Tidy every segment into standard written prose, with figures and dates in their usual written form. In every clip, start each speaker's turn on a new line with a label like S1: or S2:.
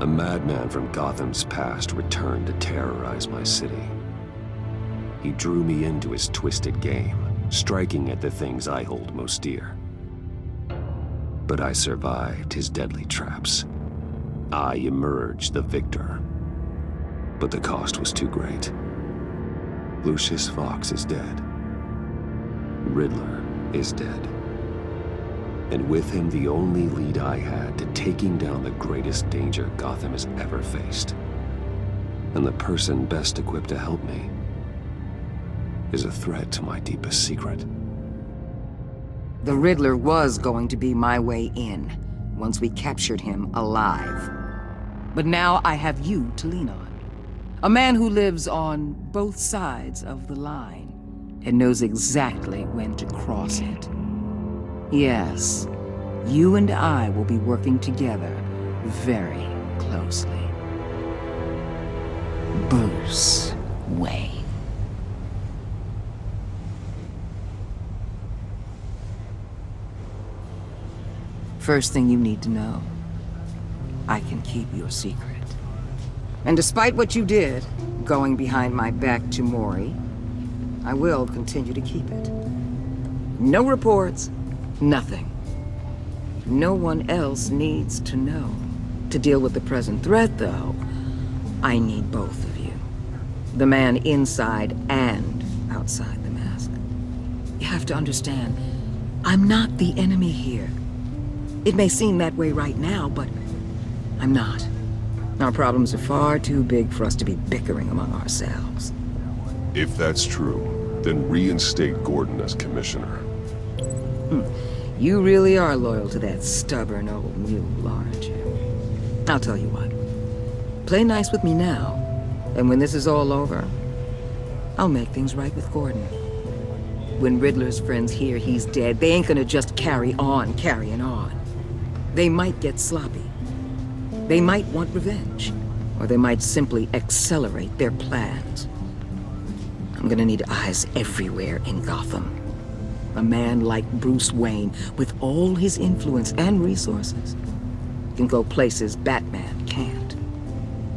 S1: A madman from Gotham's past returned to terrorize my city. He drew me into his twisted game, striking at the things I hold most dear. But I survived his deadly traps. I emerged the victor. But the cost was too great. Lucius Fox is dead. Riddler is dead. And with him, the only lead I had to taking down the greatest danger Gotham has ever faced. And the person best equipped to help me is a threat to my deepest secret.
S2: The Riddler was going to be my way in, once we captured him alive. But now I have you to lean on. A man who lives on both sides of the line, and knows exactly when to cross it. Yes, you and I will be working together very closely. Bruce Wayne. First thing you need to know, I can keep your secret. And despite what you did, going behind my back to Mori, I will continue to keep it. No reports, nothing. No one else needs to know. To deal with the present threat, though, I need both of you. The man inside and outside the mask. You have to understand, I'm not the enemy here. It may seem that way right now, but I'm not. Our problems are far too big for us to be bickering among ourselves.
S3: If that's true, then reinstate Gordon as commissioner.
S2: You really are loyal to that stubborn old mule, aren't you? I'll tell you what. Play nice with me now, and when this is all over, I'll make things right with Gordon. When Riddler's friends hear he's dead, they ain't gonna just carry on carrying on. They might get sloppy. They might want revenge, or they might simply accelerate their plans. I'm gonna need eyes everywhere in Gotham. A man like Bruce Wayne, with all his influence and resources, can go places Batman can't.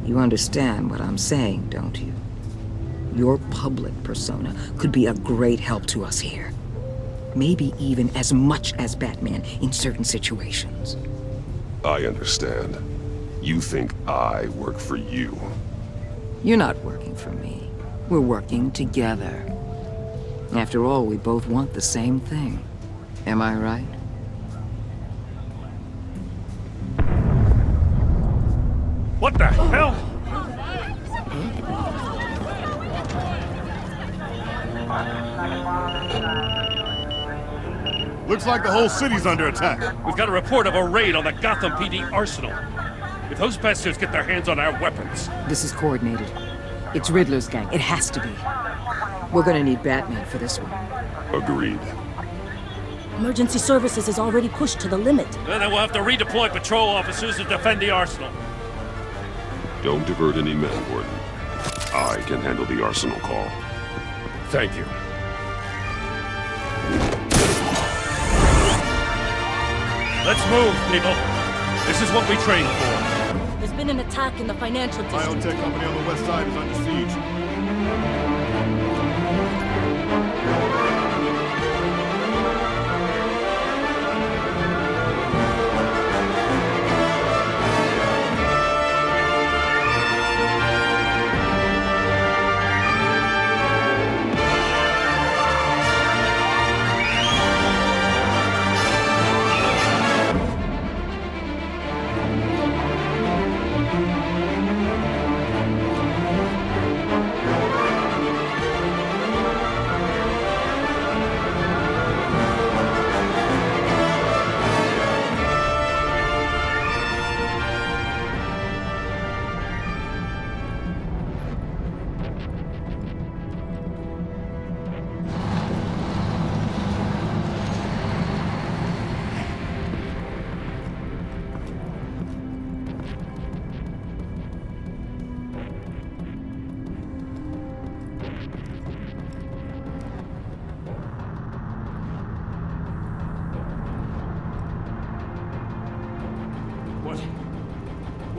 S2: You understand what I'm saying, don't you? Your public persona could be a great help to us here. Maybe even as much as Batman in certain situations.
S3: I understand. You think I work for you.
S2: You're not working for me. We're working together. After all, we both want the same thing. Am I right?
S4: What the hell?
S5: Looks like the whole city's under attack.
S4: We've got a report of a raid on the Gotham PD arsenal. If those bastards get their hands on our weapons...
S2: This is coordinated. It's Riddler's gang. It has to be. We're gonna need Batman for this one.
S3: Agreed.
S6: Emergency services is already pushed to the limit.
S4: Then we'll have to redeploy patrol officers to defend the arsenal.
S3: Don't divert any men, Gordon. I can handle the arsenal call.
S4: Thank you. Let's move, people. This is what we trained for.
S6: There's been an attack in the financial district.
S5: Biotech company on the west side is under siege.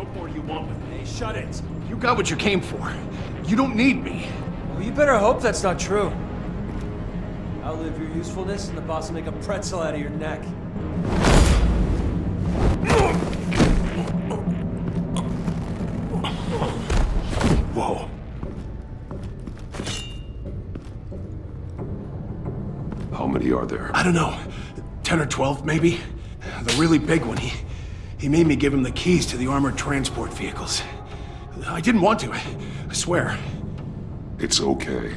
S5: What more do you want with me?
S7: Hey, shut it.
S8: You got what you came for. You don't need me.
S7: Well, you better hope that's not true. Outlive your usefulness, and the boss will make a pretzel out of your neck.
S8: Whoa.
S3: How many are there?
S8: I don't know. 10 or 12, maybe? The really big one, he made me give him the keys to the armored transport vehicles. I didn't want to, I swear.
S3: It's okay.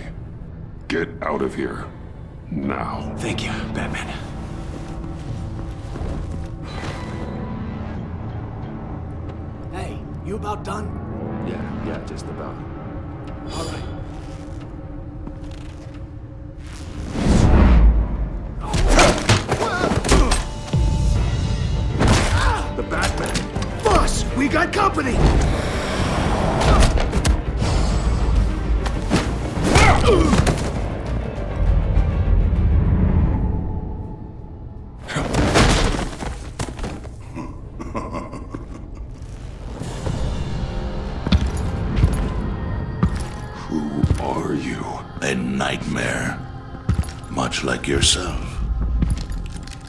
S3: Get out of here. Now.
S8: Thank you, Batman. Hey, you about done?
S1: Yeah, just about.
S8: All right.
S1: The Batman!
S8: Boss, we got company!
S3: Who are you?
S9: A nightmare, much like yourself.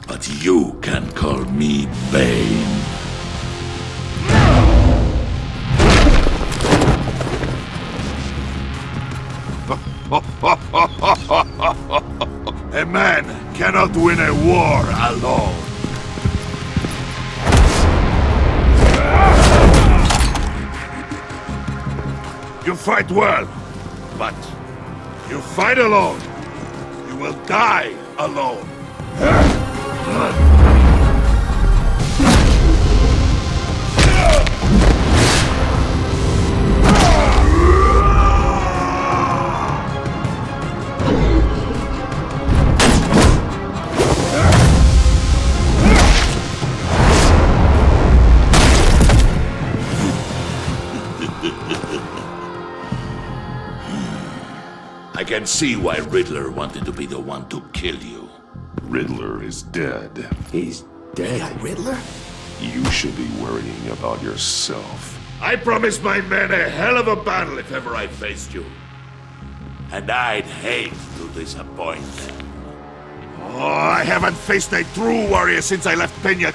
S9: But you can call me Bane. A man cannot win a war alone. You fight well, but you fight alone. You will die alone. I can see why Riddler wanted to be the one to kill you.
S3: Riddler is dead.
S1: He's dead.
S8: Riddler?
S3: You should be worrying about yourself.
S9: I promised my men a hell of a battle if ever I faced you. And I'd hate to disappoint them. Oh, I haven't faced a true warrior since I left Peña.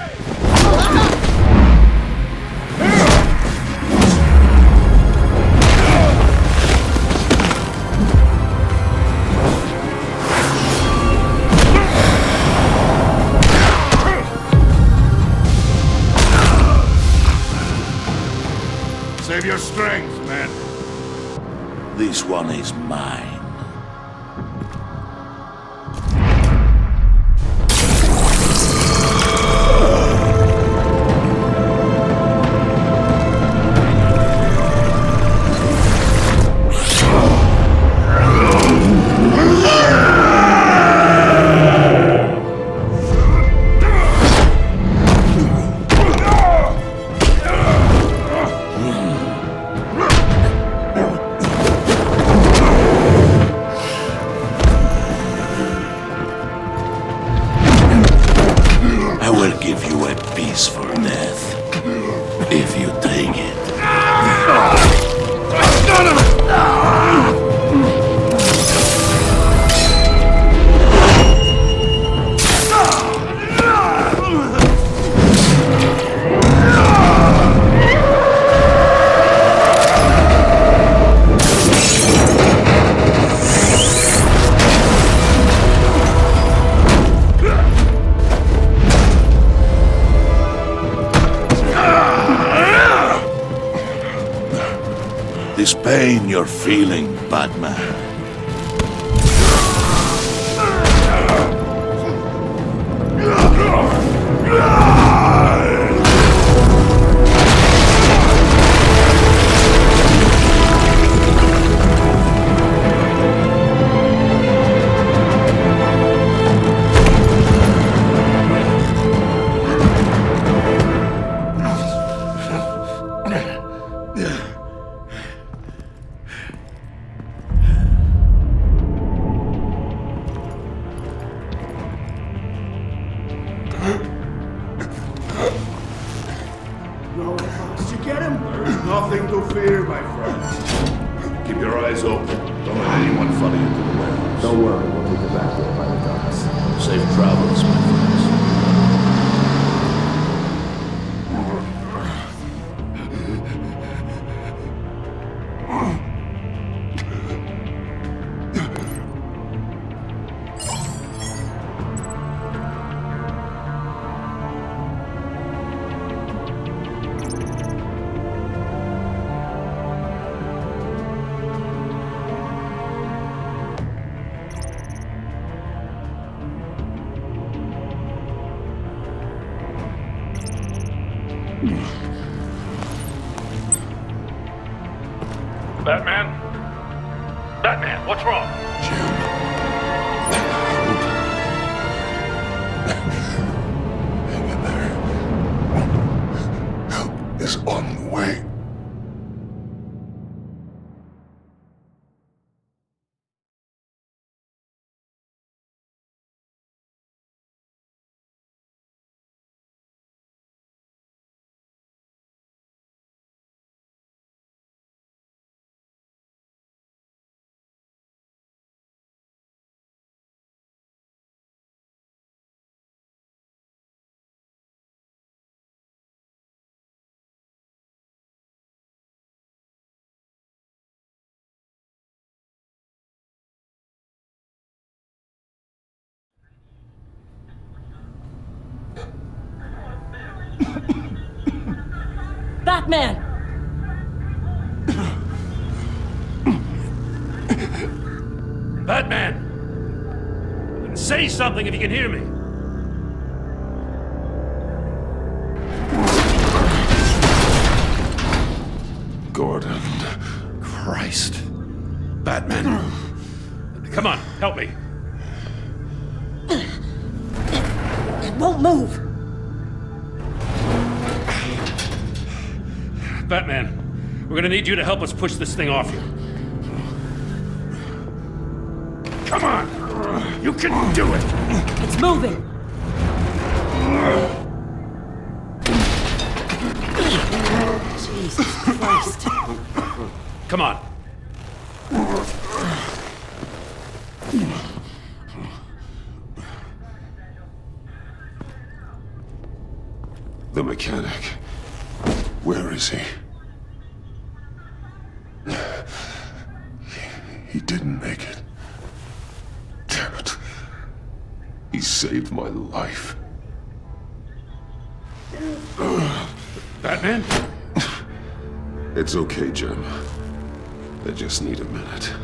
S9: Save your strength, man. This one is mine. I will give you a peaceful death, if you take it. This pain you're feeling, Batman.
S8: No, boss, you get him?
S9: There's nothing to fear, my friend. Keep your eyes open. Don't let anyone follow you to the warehouse.
S1: Don't worry, we'll meet you back there by the docks.
S9: Safe travels, my friends.
S4: Batman? Batman, what's wrong?
S9: Hang in there. Help is on the way.
S6: Batman!
S4: Batman! Say something if you can hear me.
S3: Gordon.
S4: Christ. Batman. Come on, help me.
S6: It won't move!
S4: Batman, we're gonna need you to help us push this thing off you. Come on! You can do it!
S6: It's moving! Jesus Christ.
S4: Come on.
S3: The mechanic. Where is he? He didn't make it. Damn it. He saved my life.
S4: Batman?
S3: It's okay, Jim. I just need a minute.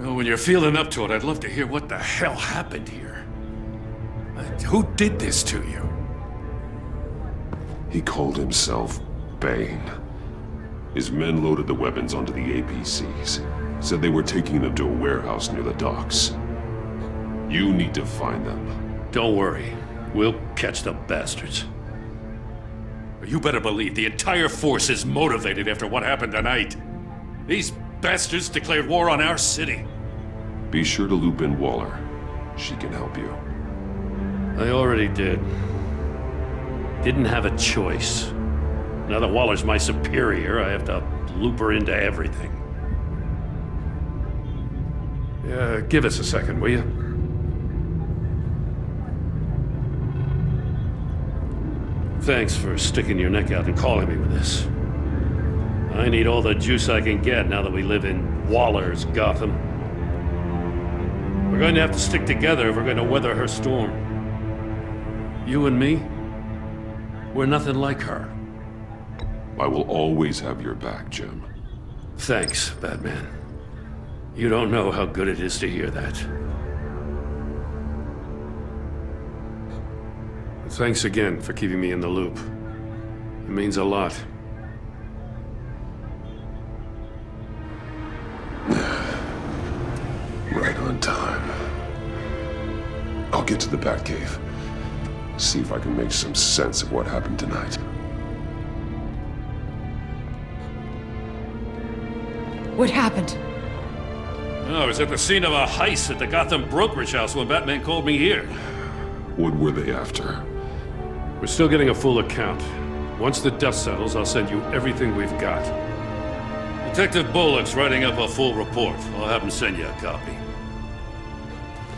S4: Well, when you're feeling up to it, I'd love to hear what the hell happened here. Who did this to you?
S3: He called himself Bane. His men loaded the weapons onto the APCs. Said they were taking them to a warehouse near the docks. You need to find them.
S4: Don't worry. We'll catch the bastards. You better believe the entire force is motivated after what happened tonight. These bastards declared war on our city.
S3: Be sure to loop in Waller. She can help you.
S4: I already did. Didn't have a choice. Now that Waller's my superior, I have to loop her into everything. Yeah, give us a second, will you? Thanks for sticking your neck out and calling me with this. I need all the juice I can get now that we live in Waller's Gotham. We're going to have to stick together if we're going to weather her storm. You and me, we're nothing like her.
S3: I will always have your back, Jim.
S4: Thanks, Batman. You don't know how good it is to hear that. Thanks again for keeping me in the loop. It means a lot.
S3: Right on time. I'll get to the Batcave. See if I can make some sense of what happened tonight.
S6: What happened?
S4: I was at the scene of a heist at the Gotham brokerage house when Batman called me here.
S3: What were they after?
S4: We're still getting a full account. Once the dust settles, I'll send you everything we've got. Detective Bullock's writing up a full report. I'll have him send you a copy.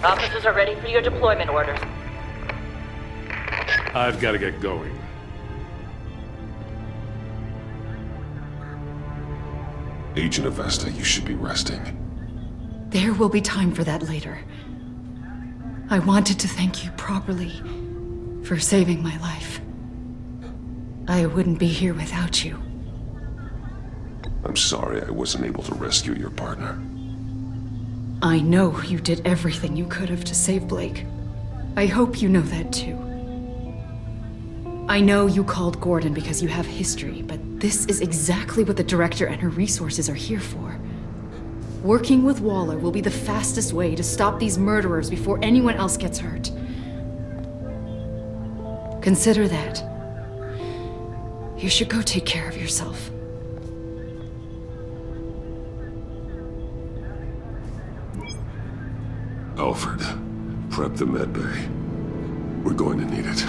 S10: Officers are ready for your deployment orders.
S4: I've got to get going.
S3: Agent Avesta, you should be resting.
S11: There will be time for that later. I wanted to thank you properly for saving my life. I wouldn't be here without you.
S3: I'm sorry I wasn't able to rescue your partner.
S11: I know you did everything you could have to save Blake. I hope you know that too. I know you called Gordon because you have history, but this is exactly what the director and her resources are here for. Working with Waller will be the fastest way to stop these murderers before anyone else gets hurt. Consider that. You should go take care of yourself.
S3: Alfred, prep the med bay. We're going to need it.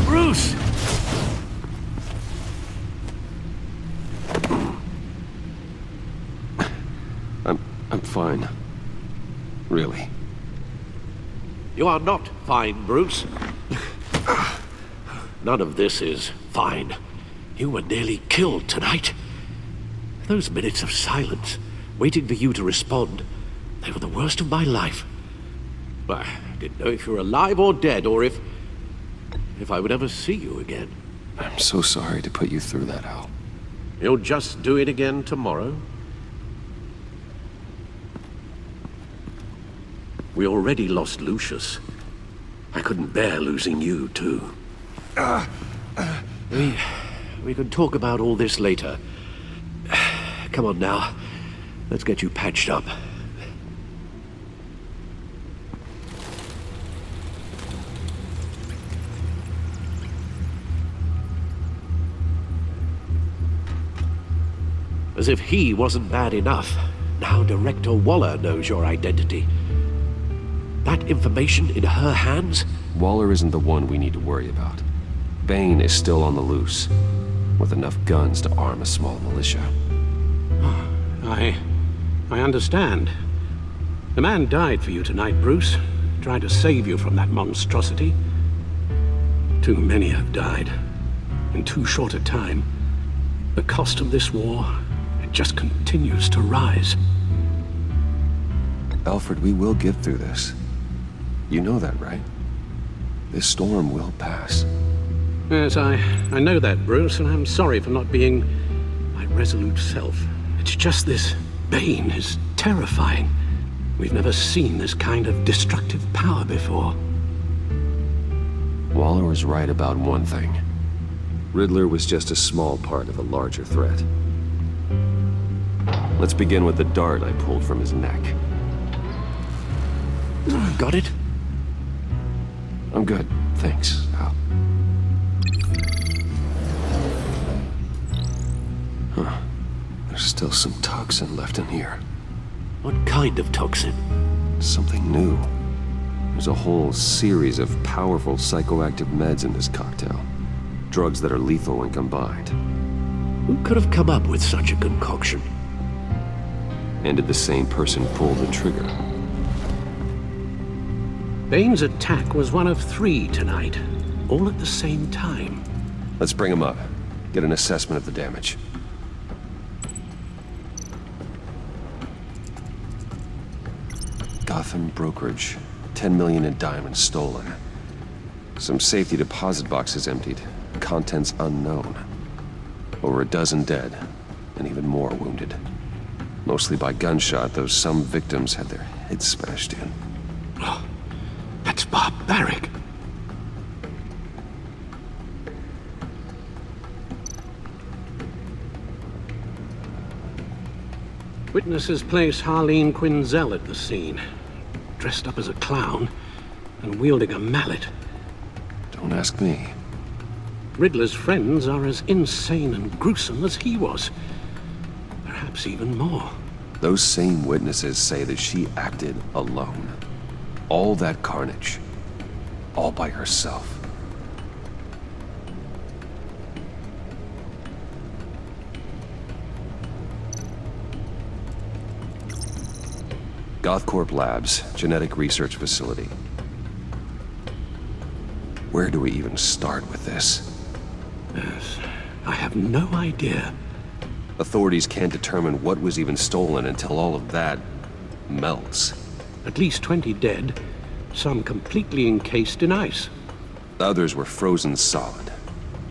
S4: Bruce!
S1: I'm fine. Really.
S12: You are not fine, Bruce. None of this is fine. You were nearly killed tonight. Those minutes of silence, waiting for you to respond, they were the worst of my life. I didn't know if you were alive or dead, or if I would ever see you again.
S1: I'm so sorry to put you through that, Al.
S12: You'll just do it again tomorrow? We already lost Lucius. I couldn't bear losing you, too. We can talk about all this later. Come on now. Let's get you patched up. As if he wasn't bad enough, now Director Waller knows your identity. That information in her hands?
S1: Waller isn't the one we need to worry about. Bane is still on the loose, with enough guns to arm a small militia.
S12: I understand. The man died for you tonight, Bruce. Trying to save you from that monstrosity. Too many have died. In too short a time. The cost of this war, it just continues to rise.
S1: Alfred, we will get through this. You know that, right? This storm will pass.
S12: Yes, I know that, Bruce, and I'm sorry for not being my resolute self. It's just this Bane is terrifying. We've never seen this kind of destructive power before.
S1: Waller was right about one thing. Riddler was just a small part of a larger threat. Let's begin with the dart I pulled from his neck.
S12: Got it?
S1: I'm good, thanks, Al. Huh. There's still some toxin left in here.
S12: What kind of toxin?
S1: Something new. There's a whole series of powerful psychoactive meds in this cocktail. Drugs that are lethal when combined.
S12: Who could have come up with such a concoction?
S1: And did the same person pull the trigger?
S12: Bane's attack was one of 3 tonight, all at the same time.
S1: Let's bring him up. Get an assessment of the damage. Gotham brokerage. 10 million in diamonds stolen. Some safety deposit boxes emptied. Contents unknown. Over a dozen dead, and even more wounded. Mostly by gunshot, though some victims had their heads smashed in.
S12: Oh, that's barbaric. Witnesses place Harleen Quinzel at the scene, dressed up as a clown and wielding a mallet.
S1: Don't ask me.
S12: Riddler's friends are as insane and gruesome as he was. Perhaps even more.
S1: Those same witnesses say that she acted alone. All that carnage. All by herself. Gothcorp Labs, genetic research facility. Where do we even start with this?
S12: Yes, I have no idea.
S1: Authorities can't determine what was even stolen until all of that melts.
S12: At least 20 dead, some completely encased in ice.
S1: Others were frozen solid.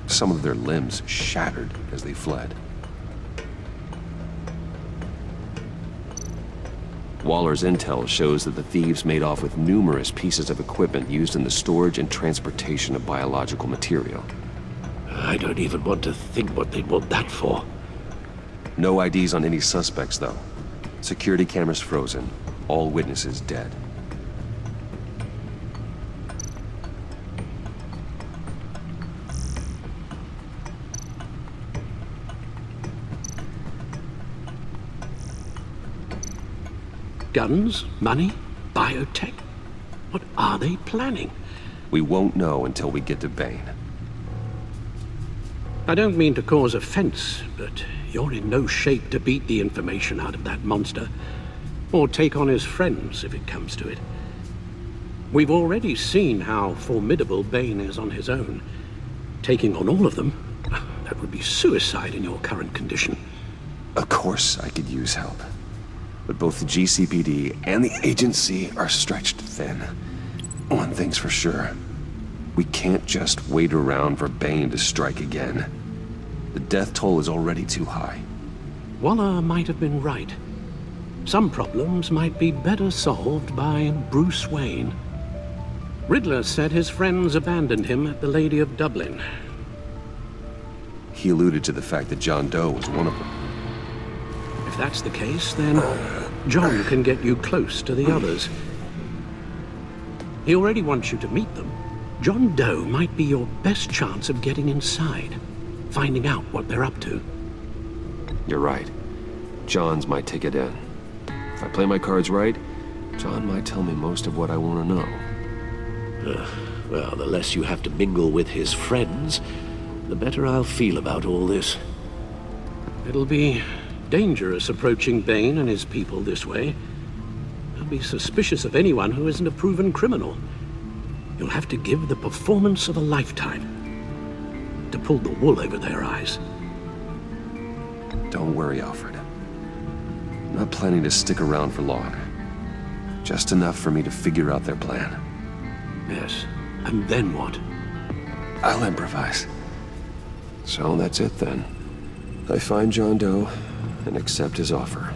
S1: Some of their limbs shattered as they fled. Waller's intel shows that the thieves made off with numerous pieces of equipment used in the storage and transportation of biological material.
S12: I don't even want to think what they'd want that for.
S1: No IDs on any suspects, though. Security cameras frozen. All witnesses dead.
S12: Guns, money, biotech? What are they planning?
S1: We won't know until we get to Bane.
S12: I don't mean to cause offense, but you're in no shape to beat the information out of that monster, or take on his friends if it comes to it. We've already seen how formidable Bane is on his own. Taking on all of them, that would be suicide in your current condition.
S1: Of course I could use help. But both the GCPD and the agency are stretched thin. One thing's for sure. We can't just wait around for Bane to strike again. The death toll is already too high.
S12: Waller might have been right. Some problems might be better solved by Bruce Wayne. Riddler said his friends abandoned him at the Lady of Dublin.
S1: He alluded to the fact that John Doe was one of them.
S12: If that's the case, then John can get you close to the others. He already wants you to meet them. John Doe might be your best chance of getting inside, finding out what they're up to.
S1: You're right. John's my ticket in. If I play my cards right, John might tell me most of what I want to know.
S12: Well, the less you have to mingle with his friends, the better I'll feel about all this. It'll be dangerous approaching Bane and his people this way. They'll be suspicious of anyone who isn't a proven criminal. You'll have to give the performance of a lifetime to pull the wool over their eyes.
S1: Don't worry, Alfred. I'm not planning to stick around for long. Just enough for me to figure out their plan.
S12: Yes, and then what?
S1: I'll improvise. So that's it then. I find John Doe and accept his offer.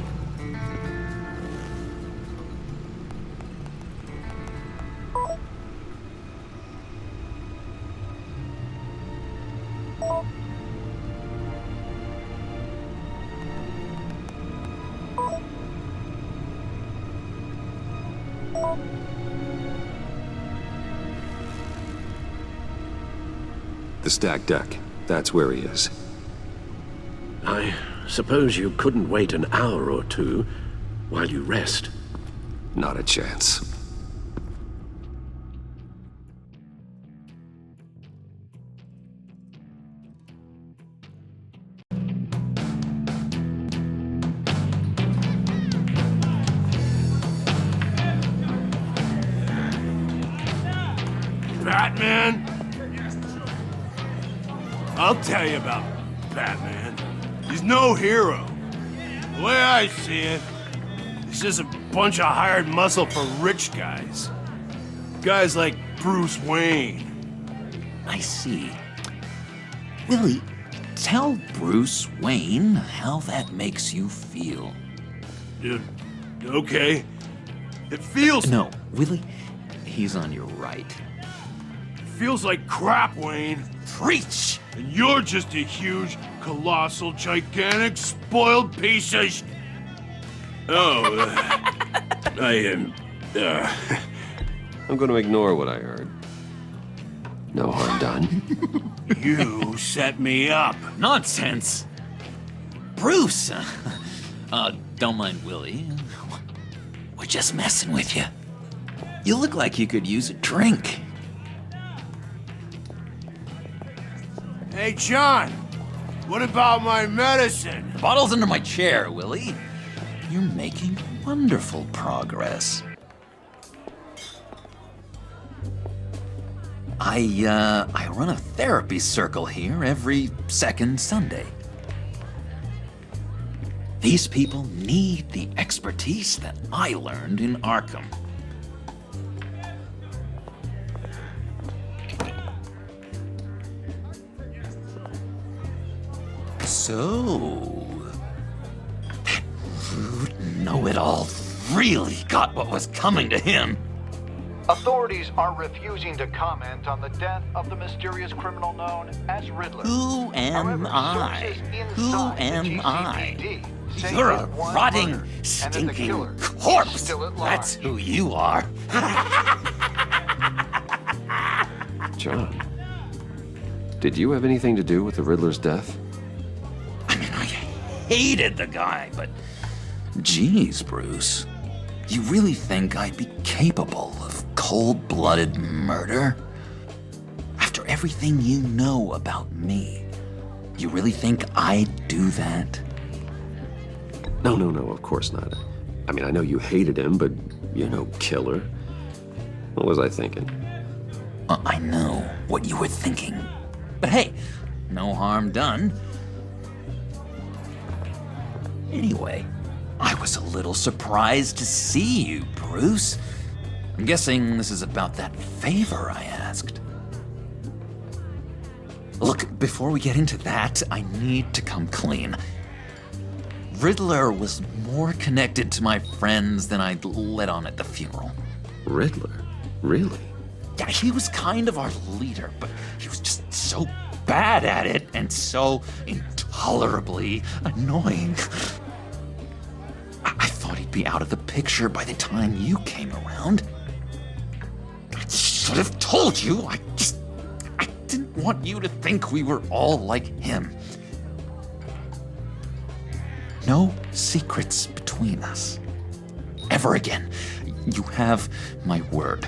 S1: The stacked deck. That's where he is.
S12: I suppose you couldn't wait an hour or two while you rest.
S1: Not a chance.
S8: Batman? I'll tell you about Batman. He's no hero. The way I see it, he's just a bunch of hired muscle for rich guys. Guys like Bruce Wayne.
S13: I see. Willie, tell Bruce Wayne how that makes you feel.
S8: Okay. It feels...
S13: No, Willie, he's on your right.
S8: Feels like crap, Wayne.
S13: Preach!
S8: And you're just a huge, colossal, gigantic, spoiled piece of Oh, I am...
S1: I'm going to ignore what I heard. No harm done.
S8: You set me up.
S13: Nonsense! Bruce! Don't mind Willie. We're just messing with you. You look like you could use a drink.
S8: Hey, John. What about my medicine?
S13: The bottle's under my chair, Willie. You're making wonderful progress. I run a therapy circle here every second Sunday. These people need the expertise that I learned in Arkham. So, that rude know-it-all really got what was coming to him.
S14: Authorities are refusing to comment on the death of the mysterious criminal known as Riddler.
S13: Who am I? Who am I?
S14: say
S13: You're a
S14: that one
S13: rotting,
S14: murder, and that the
S13: stinking
S14: killer is
S13: corpse.
S14: still at
S13: That's
S14: large.
S13: who you are.
S1: John, did you have anything to do with the Riddler's death?
S13: I mean, I hated the guy, but geez, Bruce, you really think I'd be capable of cold-blooded murder? After everything you know about me, you really think I'd do that?
S1: No, of course not. I mean, I know you hated him, but you're no killer. What was I thinking?
S13: I know what you were thinking. But hey, no harm done. Anyway, I was a little surprised to see you, Bruce. I'm guessing this is about that favor I asked. Look, before we get into that, I need to come clean. Riddler was more connected to my friends than I'd let on at the funeral.
S1: Riddler? Really?
S13: Yeah, he was kind of our leader, but he was just so bad at it and so intolerably annoying. I thought he'd be out of the picture by the time you came around. I should have told you. I didn't want you to think we were all like him. No secrets between us. Ever again. You have my word.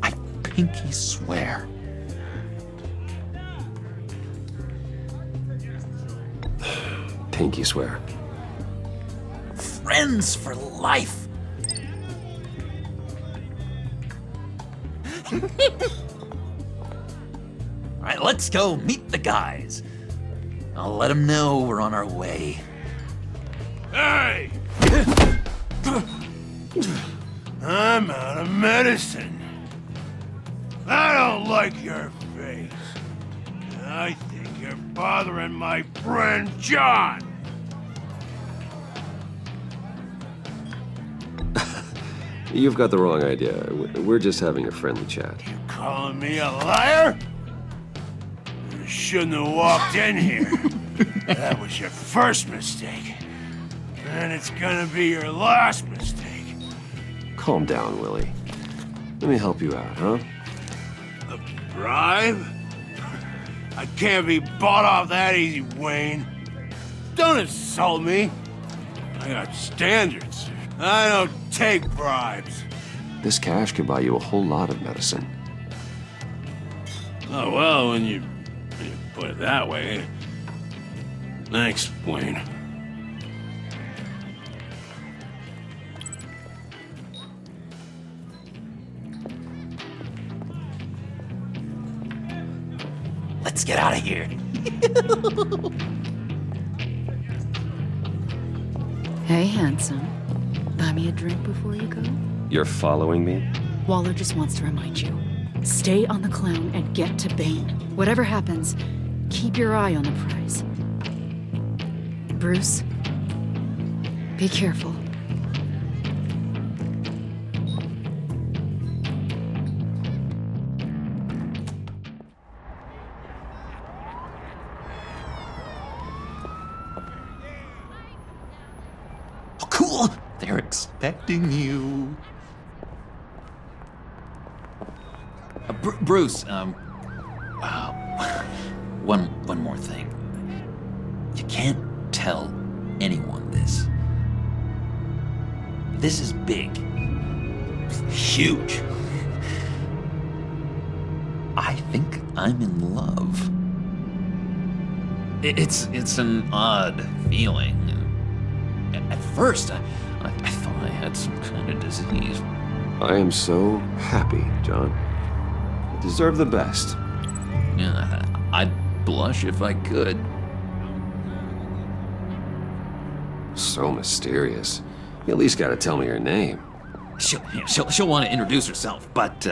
S13: I pinky swear.
S1: Pinky swear.
S13: Friends for life. All right, let's go meet the guys. I'll let them know we're on our way.
S8: Hey! I'm out of medicine. I don't like your face. I think you're bothering my friend John.
S1: You've got the wrong idea. We're just having a friendly chat.
S8: You calling me a liar? You shouldn't have walked in here. That was your first mistake. And it's gonna be your last mistake.
S1: Calm down, Willie. Let me help you out, huh?
S8: A bribe? I can't be bought off that easy, Wayne. Don't insult me. I got standards. I don't take bribes.
S1: This cash could buy you a whole lot of medicine.
S8: Oh, well, when you put it that way. Thanks, Wayne.
S13: Let's get out of here.
S11: Hey, handsome. Buy me a drink before you go?
S1: You're following me?
S11: Waller just wants to remind you. Stay on the clown and get to Bane. Whatever happens, keep your eye on the prize. Bruce, Be careful.
S13: Oh, cool! They're expecting you. Bruce, one more thing. You can't tell anyone this. This is big. Huge. I think I'm in love. It's an odd feeling. At first, I thought I had some kind of disease.
S1: I am so happy, John. You deserve the best.
S13: Yeah, I'd blush if I could.
S1: So mysterious. You at least gotta tell me her name.
S13: She'll want to introduce herself, but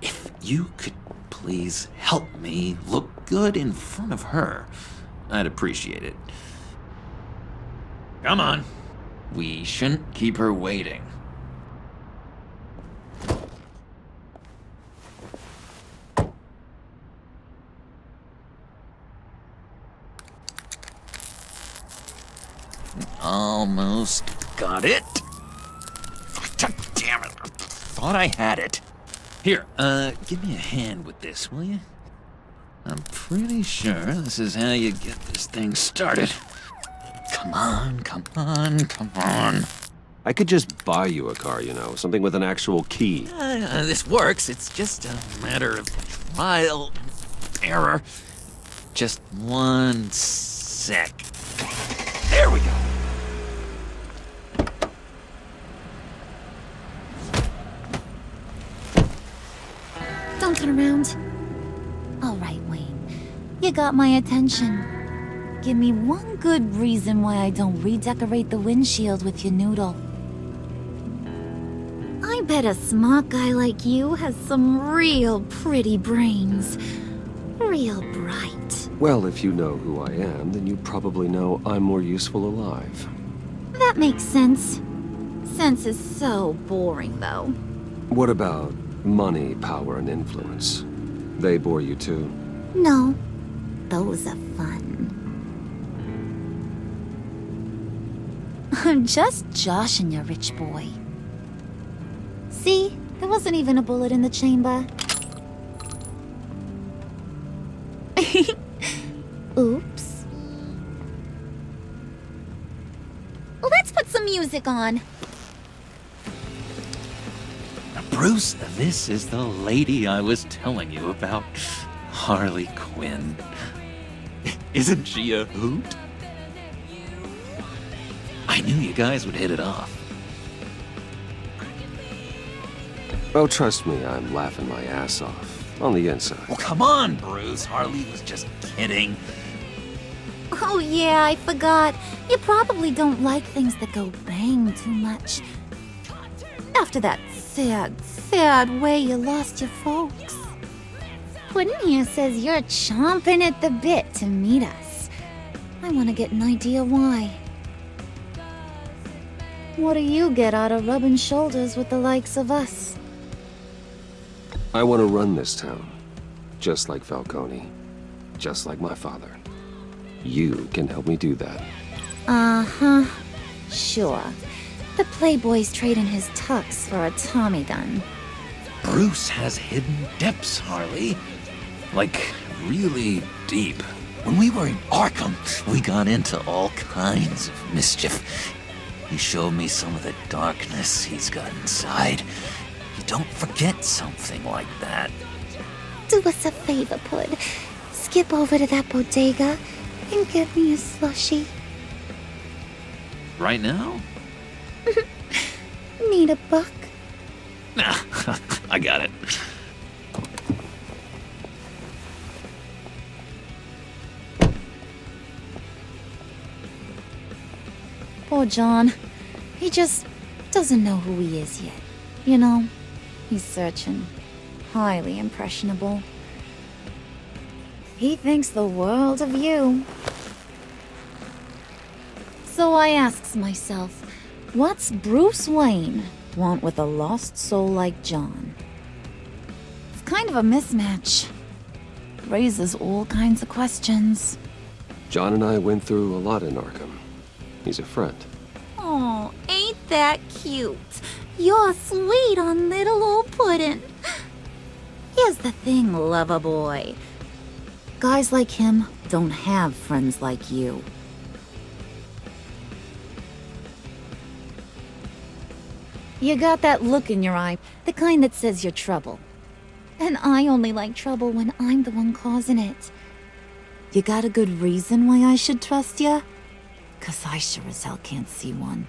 S13: if you could please help me look good in front of her, I'd appreciate it. Come on. We shouldn't keep her waiting. Almost got it. Damn it. Thought I had it. Here, give me a hand with this, will you? I'm pretty sure this is how you get this thing started. Come on, come on, come on.
S1: I could just buy you a car, you know, something with an actual key.
S13: This works. It's just a matter of trial and error. Just one sec. There we go.
S15: Don't turn around. All right, Wayne. You got my attention. Give me one good reason why I don't redecorate the windshield with your noodle. I bet a smart guy like you has some real pretty brains. Real bright.
S1: Well, if you know who I am, then you probably know I'm more useful alive.
S15: That makes sense. Sense is so boring, though.
S1: What about money, power, and influence? They bore you too?
S15: No. Those are fun. I'm just joshing you, rich boy. See? There wasn't even a bullet in the chamber. Oops. Let's put some music on.
S13: Bruce, this is the lady I was telling you about. Harley Quinn. Isn't she a hoot? I knew you guys would hit it off.
S1: Oh, trust me, I'm laughing my ass off. On the inside.
S13: Well, come on, Bruce. Harley was just kidding.
S15: Oh yeah, I forgot. You probably don't like things that go bang too much. After that sad way you lost your folks. Puddin' here says you're chomping at the bit to meet us. I want to get an idea why. What do you get out of rubbing shoulders with the likes of us?
S1: I want to run this town. Just like Falcone. Just like my father. You can help me do that.
S15: Uh-huh. Sure. The Playboy's trading his tux for a Tommy gun.
S13: Bruce has hidden depths, Harley. Like, really deep. When we were in Arkham, we got into all kinds of mischief. He showed me some of the darkness he's got inside. You don't forget something like that.
S15: Do us a favor, Pud. Skip over to that bodega and get me a slushie.
S13: Right now?
S15: Need a buck?
S13: Nah, I got it.
S15: Poor John. He just doesn't know who he is yet. You know, he's searching. Highly impressionable. He thinks the world of you. So I asks myself, what's Bruce Wayne want with a lost soul like John? It's kind of a mismatch. Raises all kinds of questions.
S1: John and I went through a lot in Arkham. He's a friend.
S15: Oh, ain't that cute? You're sweet on little old puddin'. Here's the thing, lover boy. Guys like him don't have friends like you. You got that look in your eye, the kind that says you're trouble. And I only like trouble when I'm the one causing it. You got a good reason why I should trust you? 'Cause I sure as hell can't see one.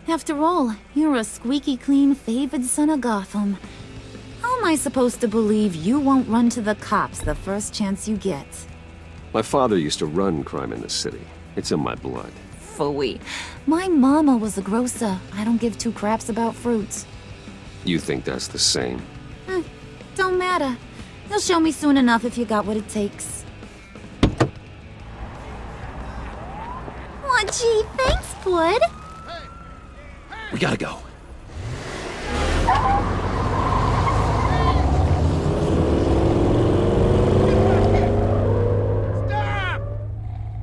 S15: After all, you're a squeaky clean favored son of Gotham. How am I supposed to believe you won't run to the cops the first chance you get?
S1: My father used to run crime in the city. It's in my blood.
S15: Phooey. My mama was a grocer. I don't give two craps about fruits.
S1: You think that's the same?
S15: Don't matter. You'll show me soon enough if you got what it takes. Aw, gee, thanks, Bud.
S13: We gotta go.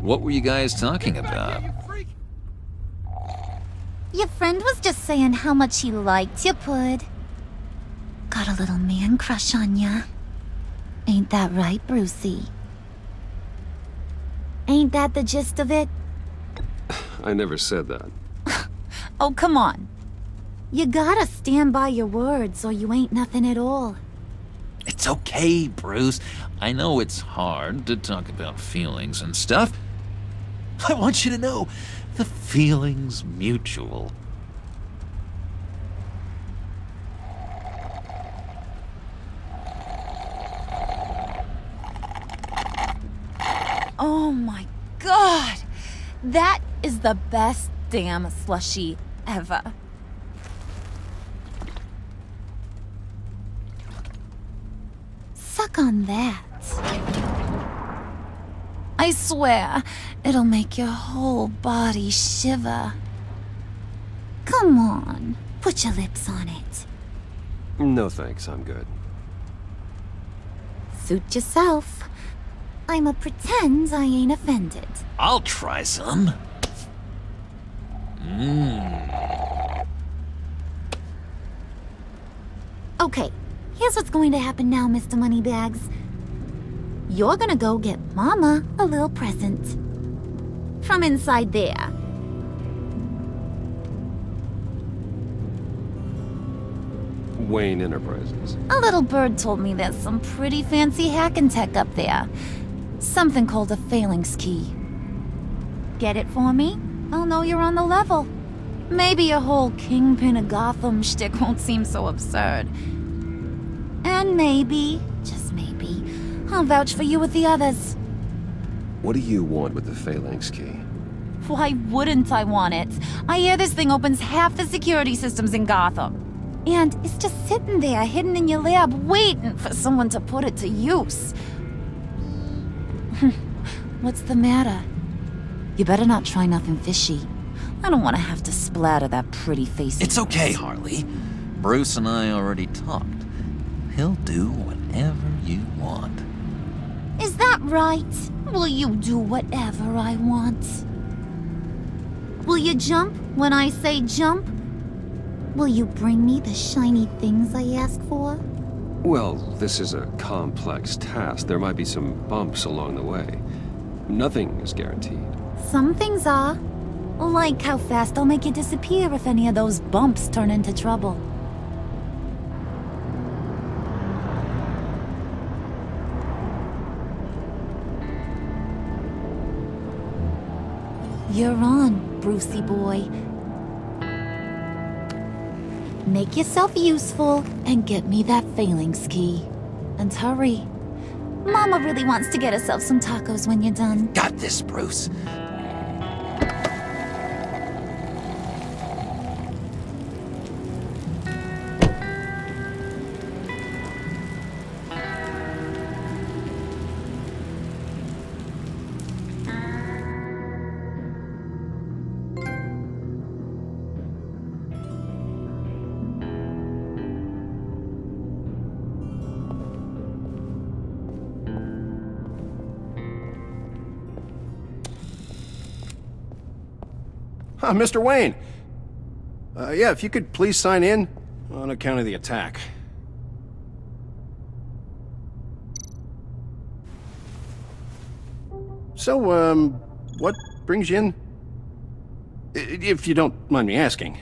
S13: What were you guys talking about?
S15: Your friend was just saying how much he liked you, Pud. Got a little man crush on ya. Ain't that right, Brucey? Ain't that the gist of it?
S1: I never said that.
S15: Oh, come on. You gotta stand by your words or you ain't nothing at all.
S13: It's okay, Bruce. I know it's hard to talk about feelings and stuff. I want you to know, the feeling's mutual.
S15: Oh my god! That is the best damn slushie ever. Suck on that. I swear, it'll make your whole body shiver. Come on, put your lips on it.
S1: No thanks, I'm good.
S15: Suit yourself. I'ma pretend I ain't offended.
S13: I'll try some.
S15: Okay, here's what's going to happen now, Mr. Moneybags. You're gonna go get Mama a little present. From inside there.
S1: Wayne Enterprises.
S15: A little bird told me there's some pretty fancy hacking tech up there. Something called a phalanx key. Get it for me? I'll know you're on the level. Maybe your whole Kingpin of Gotham shtick won't seem so absurd. And maybe, just maybe, I'll vouch for you with the others.
S1: What do you want with the phalanx key?
S15: Why wouldn't I want it? I hear this thing opens half the security systems in Gotham. And it's just sitting there, hidden in your lab, waiting for someone to put it to use. What's the matter? You better not try nothing fishy. I don't want to have to splatter that pretty face.
S13: It's okay, Harley. Bruce and I already talked. He'll do whatever you want.
S15: Is that right? Will you do whatever I want? Will you jump when I say jump? Will you bring me the shiny things I ask for?
S1: Well, this is a complex task. There might be some bumps along the way. Nothing is guaranteed.
S15: Some things are. Like how fast I'll make you disappear if any of those bumps turn into trouble. You're on, Brucey boy. Make yourself useful and get me that phalanx key. And hurry. Mama really wants to get herself some tacos when you're done.
S13: Got this, Bruce.
S16: Mr. Wayne. Yeah, if you could please sign in on account of the attack. So, what brings you in? If you don't mind me asking.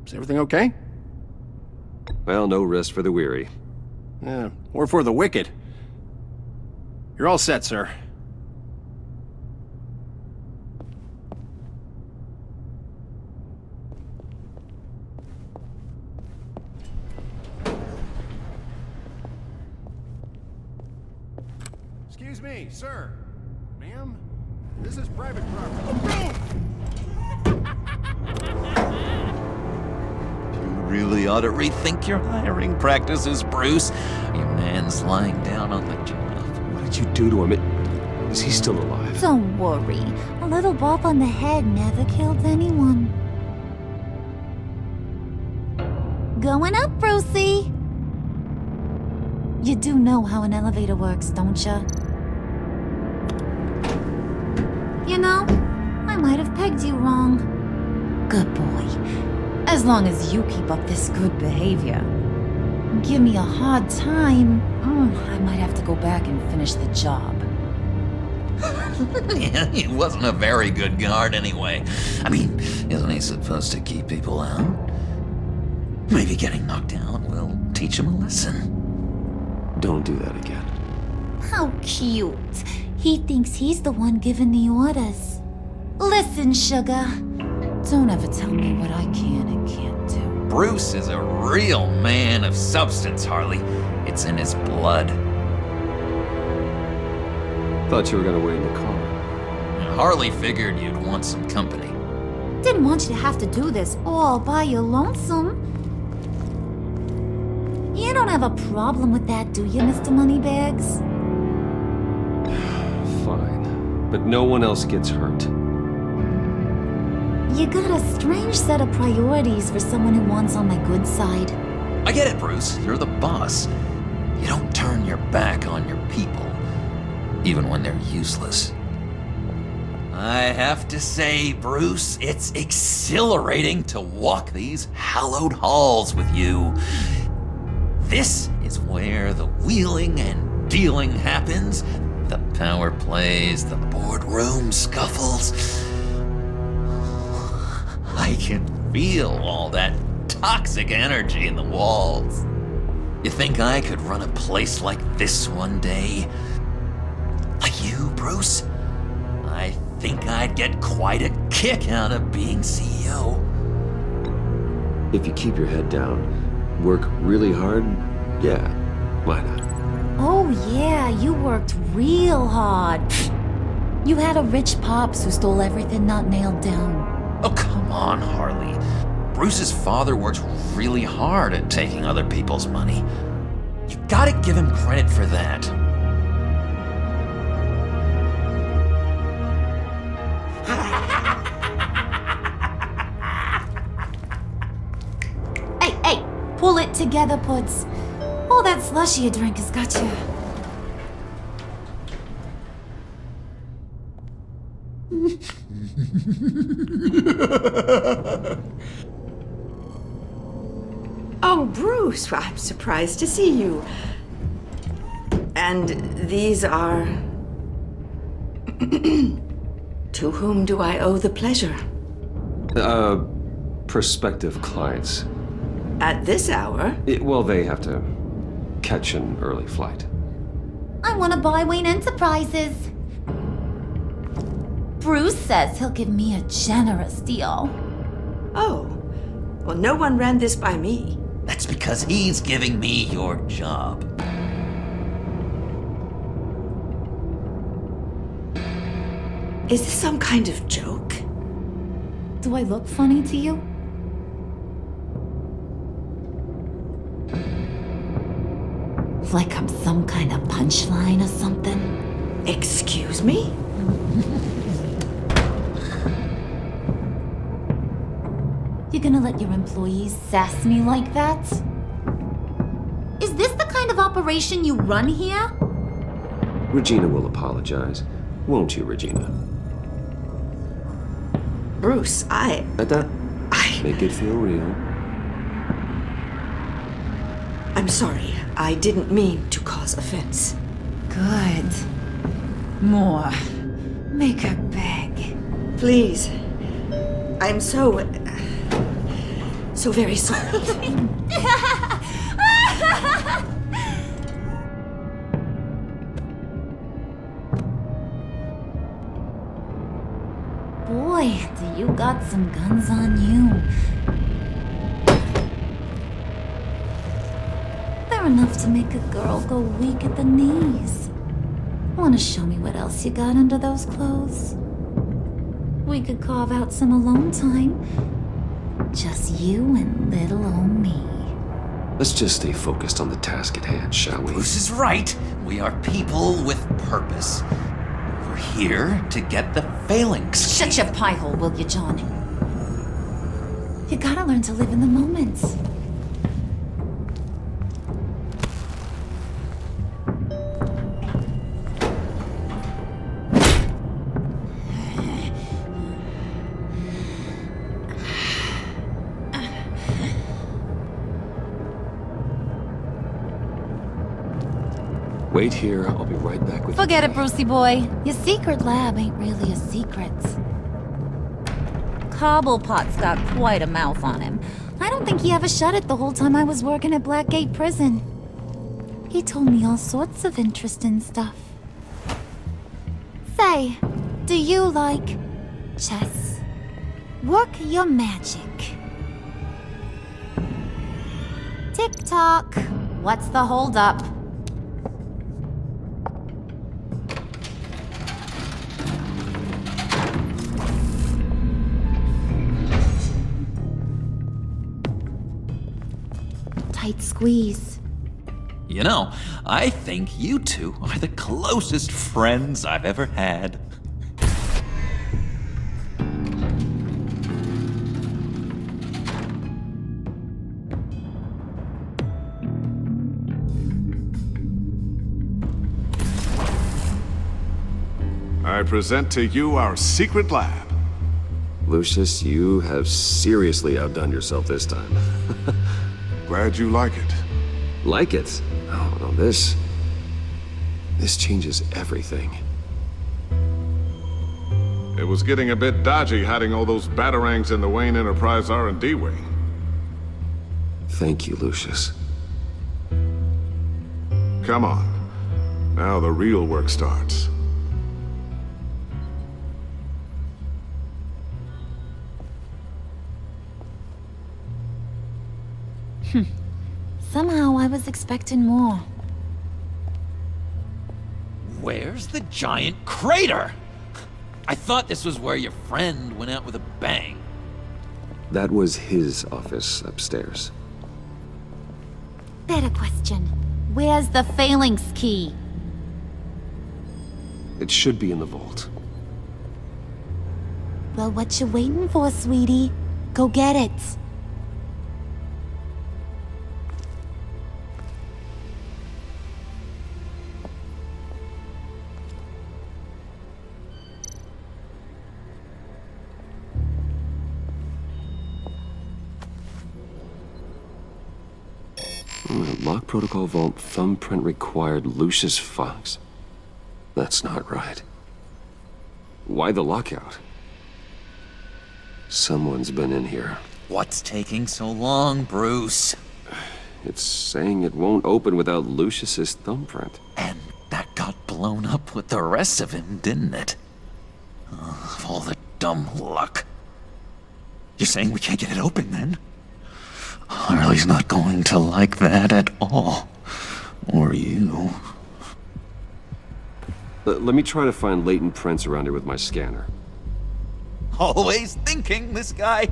S16: Is everything okay?
S1: Well, no rest for the weary.
S16: Or for the wicked. You're all set, sir. Excuse me, sir. Ma'am? This is private property.
S13: You really ought to rethink your hiring practices, Bruce. Your man's lying down on the job.
S1: What did you do to him? Is he still alive?
S15: Don't worry. A little bump on the head never killed anyone. Going up, Brucey! You do know how an elevator works, don't ya? You know, I might have pegged you wrong. Good boy. As long as you keep up this good behavior. Give me a hard time, I might have to go back and finish the job.
S13: Yeah, he wasn't a very good guard anyway. I mean, isn't he supposed to keep people out? Maybe getting knocked out will teach him a lesson.
S1: Don't do that again.
S15: How cute. He thinks he's the one giving the orders. Listen, sugar. Don't ever tell me what I can and can't do.
S13: Bruce is a real man of substance, Harley. It's in his blood.
S1: Thought you were gonna wait in the car.
S13: And Harley figured you'd want some company.
S15: Didn't want you to have to do this all by your lonesome. You don't have a problem with that, do you, Mr. Moneybags?
S1: Fine. But no one else gets hurt.
S15: You got a strange set of priorities for someone who wants on my good side.
S13: I get it, Bruce. You're the boss. You don't turn your back on your people, even when they're useless. I have to say, Bruce, it's exhilarating to walk these hallowed halls with you. This is where the wheeling and dealing happens, the power plays, the boardroom scuffles. I can feel all that toxic energy in the walls. You think I could run a place like this one day? Like you, Bruce? I think I'd get quite a kick out of being CEO.
S1: If you keep your head down, work really hard, yeah, why not?
S15: Oh yeah, you worked real hard. You had a rich pops who stole everything not nailed down.
S13: Oh, come on, Harley. Bruce's father works really hard at taking other people's money. You gotta give him credit for that.
S15: Hey, pull it together, Puds. All that slushy you drink has got you.
S17: Oh, Bruce, well, I'm surprised to see you. And these are... To whom do I owe the pleasure?
S1: Prospective clients.
S17: At this hour?
S1: Well, they have to catch an early flight.
S15: I want to buy Wayne Enterprises. Bruce says he'll give me a generous deal.
S17: Oh, well, no one ran this by me.
S13: That's because he's giving me your job.
S17: Is this some kind of joke?
S15: Do I look funny to you? Like I'm some kind of punchline or something?
S17: Excuse me?
S15: You gonna let your employees sass me like that? Is this the kind of operation you run here?
S1: Regina will apologize. Won't you, Regina?
S17: Bruce,
S1: Eta, make it feel real.
S17: I'm sorry. I didn't mean to cause offense.
S15: Good. More. Make her beg.
S17: Please. I'm so very sorry.
S15: Boy, do you got some guns on you. They're enough to make a girl go weak at the knees. Wanna show me what else you got under those clothes? We could carve out some alone time. Just you and little old me.
S1: Let's just stay focused on the task at hand, shall we?
S13: Bruce is right. We are people with purpose. We're here to get the phalanx.
S15: Shut your pie hole, will you, John? You gotta learn to live in the moment.
S1: Wait here, I'll be right back with you.
S15: Forget it, Brucey boy. Your secret lab ain't really a secret. Cobblepot's got quite a mouth on him. I don't think he ever shut it the whole time I was working at Blackgate Prison. He told me all sorts of interesting stuff. Say, do you like chess? Work your magic. Tick-tock. What's the holdup? Tight squeeze.
S13: You know, I think you two are the closest friends I've ever had.
S5: I present to you our secret lab.
S1: Lucius, you have seriously outdone yourself this time.
S5: Glad you like it.
S1: Like it? Oh, no, this changes everything.
S5: It was getting a bit dodgy hiding all those batarangs in the Wayne Enterprise R&D wing.
S1: Thank you, Lucius.
S5: Come on. Now the real work starts.
S15: Somehow I was expecting more.
S13: Where's the giant crater? I thought this was where your friend went out with a bang.
S1: That was his office upstairs.
S15: Better question. Where's the phalanx key?
S1: It should be in the vault.
S15: Well, what you waiting for, sweetie? Go get it.
S1: Lock protocol vault thumbprint required Lucius Fox. That's not right. Why the lockout? Someone's been in here.
S13: What's taking so long, Bruce?
S1: It's saying it won't open without Lucius's thumbprint.
S13: And that got blown up with the rest of him, didn't it? Of all the dumb luck. You're saying we can't get it open, then? Harley's not going to like that at all. Or you.
S1: Let me try to find latent prints around here with my scanner.
S13: Always thinking, this guy.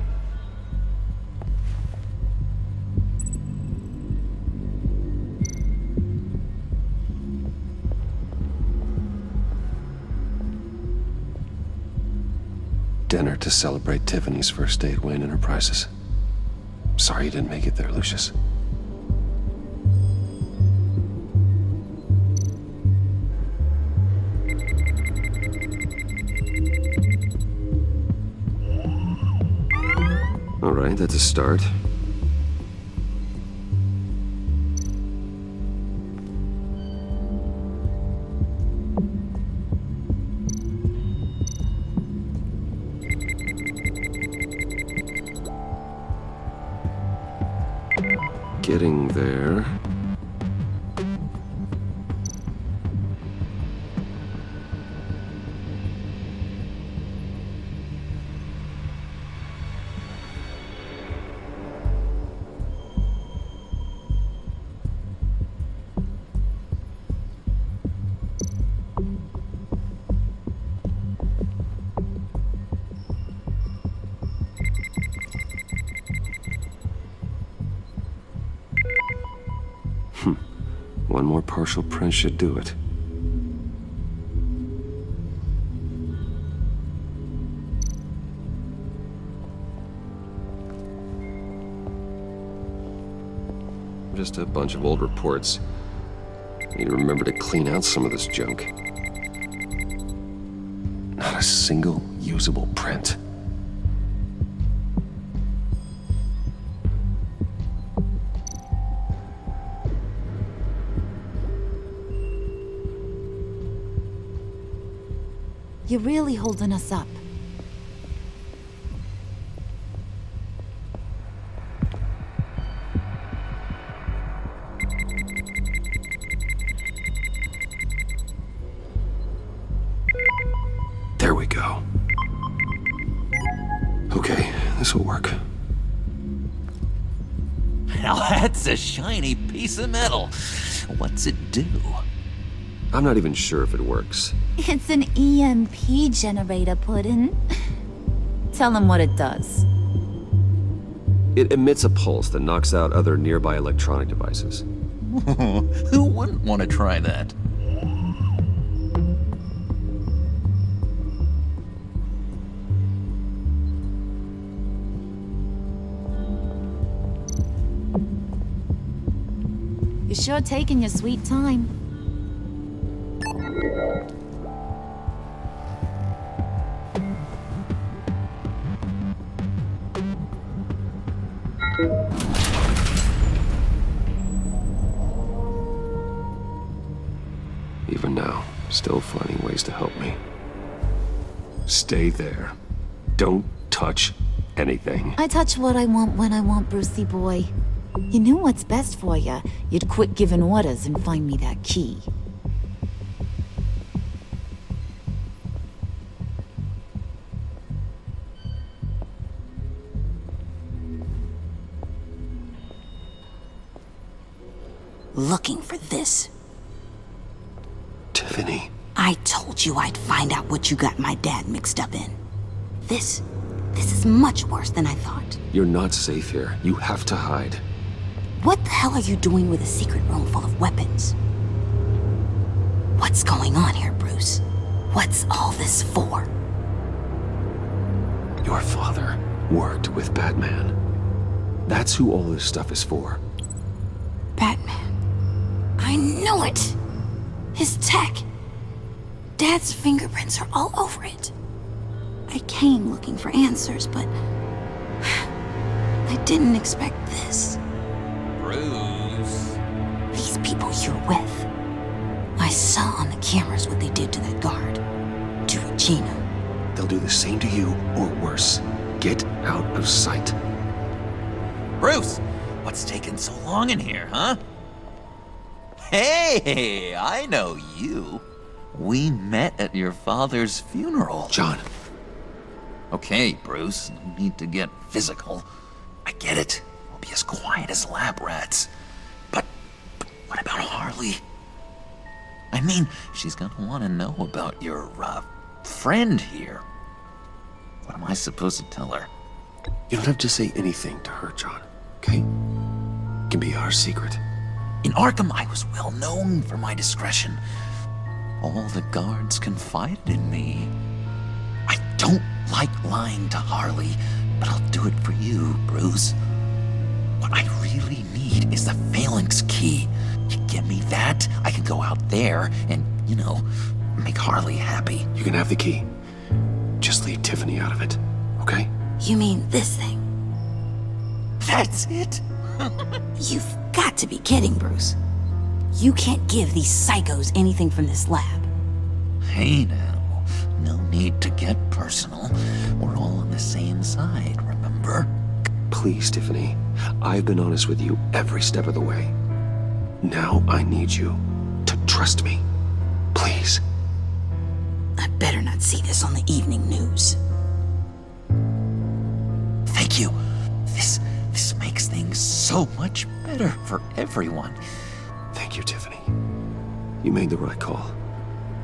S1: Dinner to celebrate Tiffany's first day at Wayne Enterprises. Sorry you didn't make it there, Lucius. All right, that's a start. Getting there. One more partial print should do it. Just a bunch of old reports. Need to remember to clean out some of this junk. Not a single usable print.
S15: You're really holding us up.
S1: There we go. Okay, this will work.
S13: Now that's a shiny piece of metal. What's it do?
S1: I'm not even sure if it works.
S15: It's an EMP generator, Puddin'. Tell him what it does.
S1: It emits a pulse that knocks out other nearby electronic devices.
S13: Who wouldn't want to try that?
S15: You're sure taking your sweet time.
S1: Even now, still finding ways to help me. Stay there. Don't touch anything.
S15: I touch what I want when I want, Brucey boy. You knew what's best for you. You'd quit giving orders and find me that key.
S17: Looking for this.
S1: Tiffany.
S17: I told you I'd find out what you got my dad mixed up in. This is much worse than I thought.
S1: You're not safe here. You have to hide.
S17: What the hell are you doing with a secret room full of weapons? What's going on here, Bruce? What's all this for?
S1: Your father worked with Batman. That's who all this stuff is for.
S17: Batman. I knew it! His tech. Dad's fingerprints are all over it. I came looking for answers, but I didn't expect this.
S13: Bruce.
S17: These people you're with. I saw on the cameras what they did to that guard. To Regina.
S1: They'll do the same to you, or worse. Get out of sight.
S13: Bruce, what's taking so long in here, huh? Hey, I know you. We met at your father's funeral.
S1: John.
S13: Okay, Bruce, no need to get physical. I get it. We'll be as quiet as lab rats. But what about Harley? I mean, she's gonna want to know about your, friend here. What am I supposed to tell her?
S1: You don't have to say anything to her, John, okay? It can be our secret.
S13: In Arkham, I was well known for my discretion. All the guards confided in me. I don't like lying to Harley, but I'll do it for you, Bruce. What I really need is the phalanx key. You give me that, I can go out there and, make Harley happy.
S1: You can have the key. Just leave Tiffany out of it, okay?
S17: You mean this thing?
S13: That's it?
S17: You've got to be kidding, Bruce. You can't give these psychos anything from this lab.
S13: Hey now, no need to get personal. We're all on the same side, remember?
S1: Please, Tiffany. I've been honest with you every step of the way. Now I need you to trust me. Please.
S17: I better not see this on the evening news.
S13: Thank you. This makes things so much better for everyone.
S1: Thank you, Tiffany. You made the right call.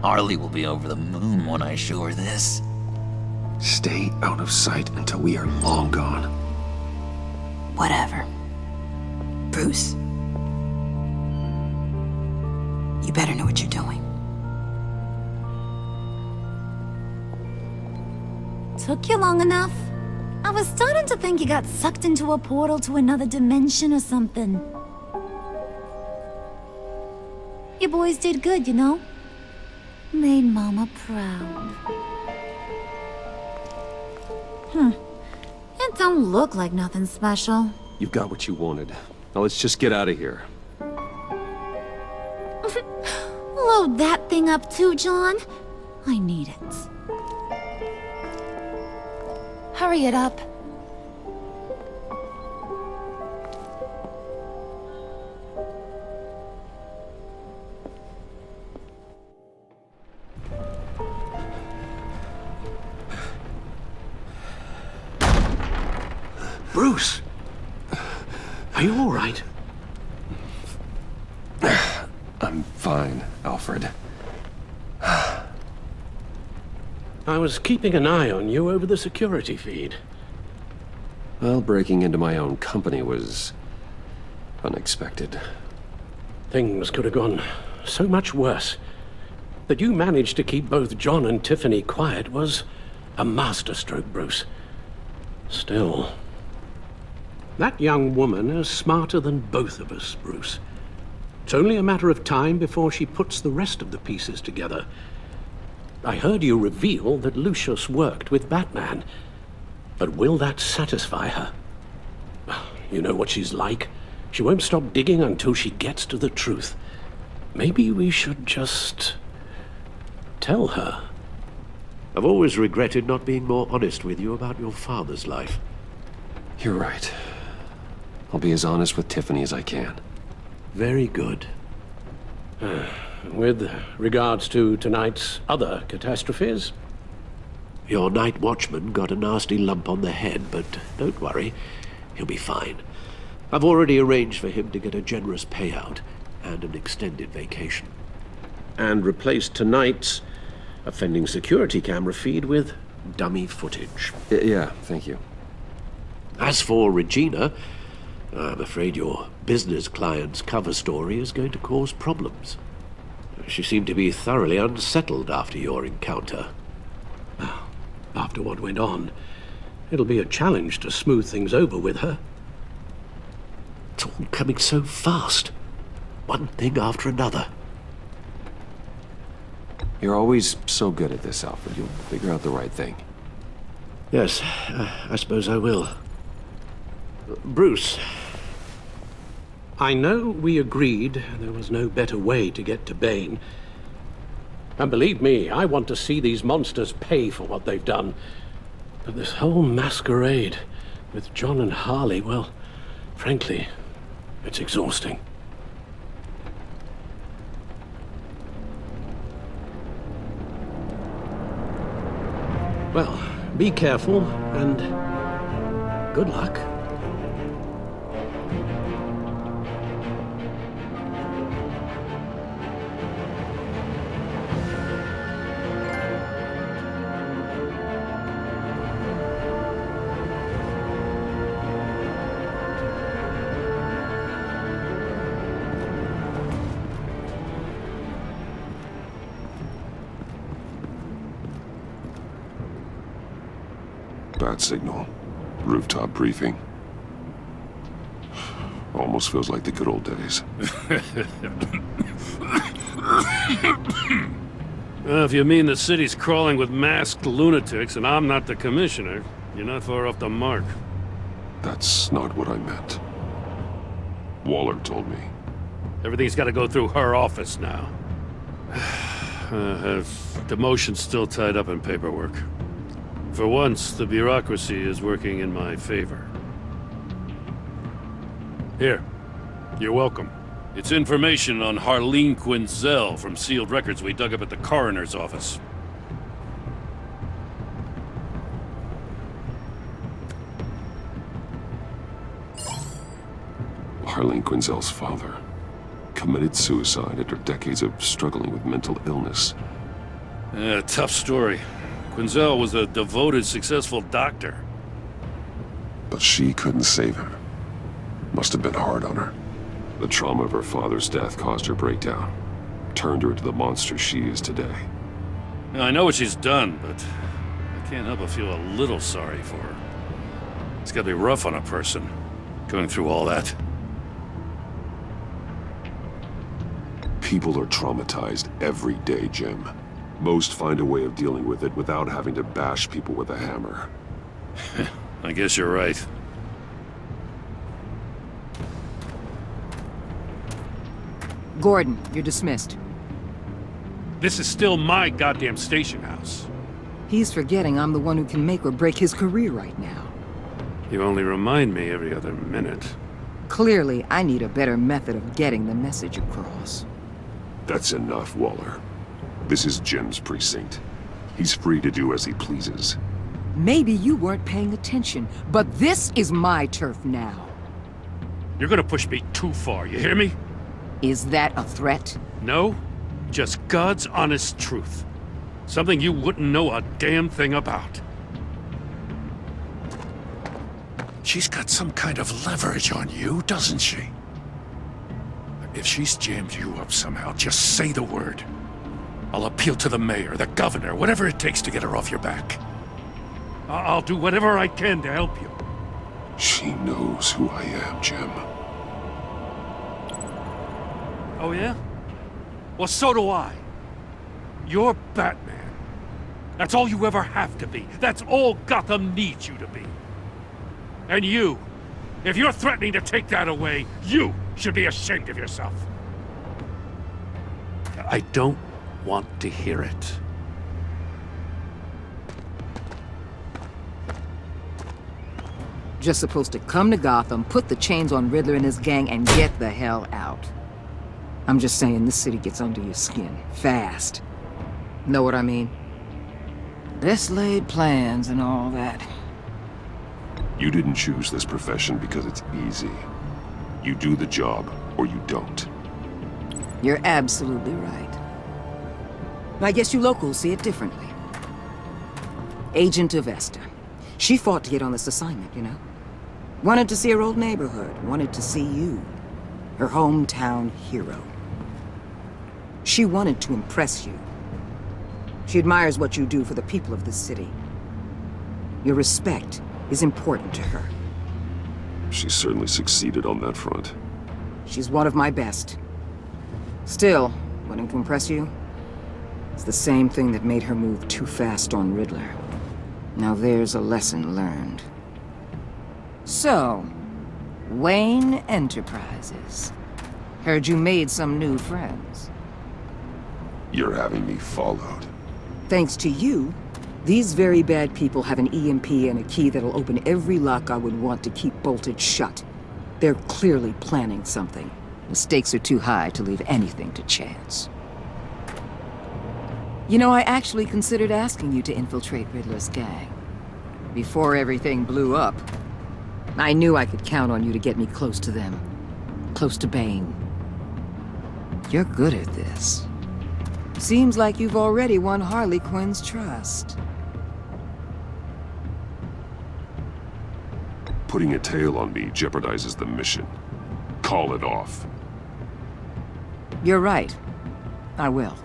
S13: Harley will be over the moon when I show her this.
S1: Stay out of sight until we are long gone.
S17: Whatever. Bruce. You better know what you're doing.
S15: Took you long enough? I was starting to think you got sucked into a portal to another dimension or something. You boys did good, you know? Made Mama proud. It don't look like nothing special.
S1: You've got what you wanted. Now let's just get out of here.
S15: Load that thing up too, John. I need it. Hurry it up.
S12: Bruce! Are you all right?
S1: I'm fine, Alfred.
S12: I was keeping an eye on you over the security feed.
S1: Well, breaking into my own company was unexpected.
S12: Things could have gone so much worse. That you managed to keep both John and Tiffany quiet was a masterstroke, Bruce. Still, that young woman is smarter than both of us, Bruce. It's only a matter of time before she puts the rest of the pieces together. I heard you reveal that Lucius worked with Batman. But will that satisfy her? You know what she's like. She won't stop digging until she gets to the truth. Maybe we should just tell her.
S18: I've always regretted not being more honest with you about your father's life.
S1: You're right. I'll be as honest with Tiffany as I can.
S18: Very good.
S12: With regards to tonight's other catastrophes?
S18: Your night watchman got a nasty lump on the head, but don't worry, he'll be fine. I've already arranged for him to get a generous payout and an extended vacation.
S12: And replaced tonight's offending security camera feed with dummy footage.
S1: Yeah, thank you.
S18: As for Regina, I'm afraid your business client's cover story is going to cause problems. She seemed to be thoroughly unsettled after your encounter.
S12: After what went on, it'll be a challenge to smooth things over with her.
S18: It's all coming so fast. One thing after another.
S1: You're always so good at this, Alfred. You'll figure out the right thing.
S18: Yes, I suppose I will. Bruce.
S12: I know we agreed there was no better way to get to Bane. And believe me, I want to see these monsters pay for what they've done. But this whole masquerade with John and Harley, well, frankly, it's exhausting. Well, be careful and good luck.
S3: Bat signal. Rooftop briefing. Almost feels like the good old days.
S4: If you mean the city's crawling with masked lunatics and I'm not the commissioner, you're not far off the mark.
S3: That's not what I meant. Waller told me.
S4: Everything's got to go through her office now. Demotion's still tied up in paperwork. For once, the bureaucracy is working in my favor. Here. You're welcome. It's information on Harleen Quinzel from sealed records we dug up at the coroner's office.
S3: Harleen Quinzel's father committed suicide after decades of struggling with mental illness.
S4: Yeah, tough story. Quinzel was a devoted, successful doctor.
S3: But she couldn't save him. Must have been hard on her. The trauma of her father's death caused her breakdown. Turned her into the monster she is today.
S4: Now, I know what she's done, but I can't help but feel a little sorry for her. It's gotta be rough on a person, going through all that.
S3: People are traumatized every day, Jim. Most find a way of dealing with it without having to bash people with a hammer.
S4: I guess you're right.
S2: Gordon, you're dismissed.
S4: This is still my goddamn station house.
S2: He's forgetting I'm the one who can make or break his career right now.
S4: You only remind me every other minute.
S2: Clearly, I need a better method of getting the message across.
S3: That's enough, Waller. This is Jim's precinct. He's free to do as he pleases.
S2: Maybe you weren't paying attention, but this is my turf now.
S4: You're gonna push me too far, you hear me?
S2: Is that a threat?
S4: No, just God's honest truth. Something you wouldn't know a damn thing about. She's got some kind of leverage on you, doesn't she? If she's jammed you up somehow, just say the word. I'll appeal to the mayor, the governor, whatever it takes to get her off your back. I'll do whatever I can to help you.
S3: She knows who I am, Jim.
S4: Oh, yeah? Well, so do I. You're Batman. That's all you ever have to be. That's all Gotham needs you to be. And you, if you're threatening to take that away, you should be ashamed of yourself. I don't want to hear it.
S2: Just supposed to come to Gotham, put the chains on Riddler and his gang, and get the hell out. I'm just saying, this city gets under your skin. Fast. Know what I mean? Best laid plans and all that.
S3: You didn't choose this profession because it's easy. You do the job, or you don't.
S2: You're absolutely right. I guess you locals see it differently. Agent Avesta. She fought to get on this assignment, you know? Wanted to see her old neighborhood. Wanted to see you. Her hometown hero. She wanted to impress you. She admires what you do for the people of this city. Your respect is important to her.
S3: She certainly succeeded on that front.
S2: She's one of my best. Still, wanting to impress you? It's the same thing that made her move too fast on Riddler. Now there's a lesson learned. So, Wayne Enterprises. Heard you made some new friends.
S3: You're having me followed.
S2: Thanks to you, these very bad people have an EMP and a key that'll open every lock I would want to keep bolted shut. They're clearly planning something. The stakes are too high to leave anything to chance. You know, I actually considered asking you to infiltrate Riddler's gang. Before everything blew up, I knew I could count on you to get me close to them. Close to Bane. You're good at this. Seems like you've already won Harley Quinn's trust.
S3: Putting a tail on me jeopardizes the mission. Call it off.
S2: You're right. I will.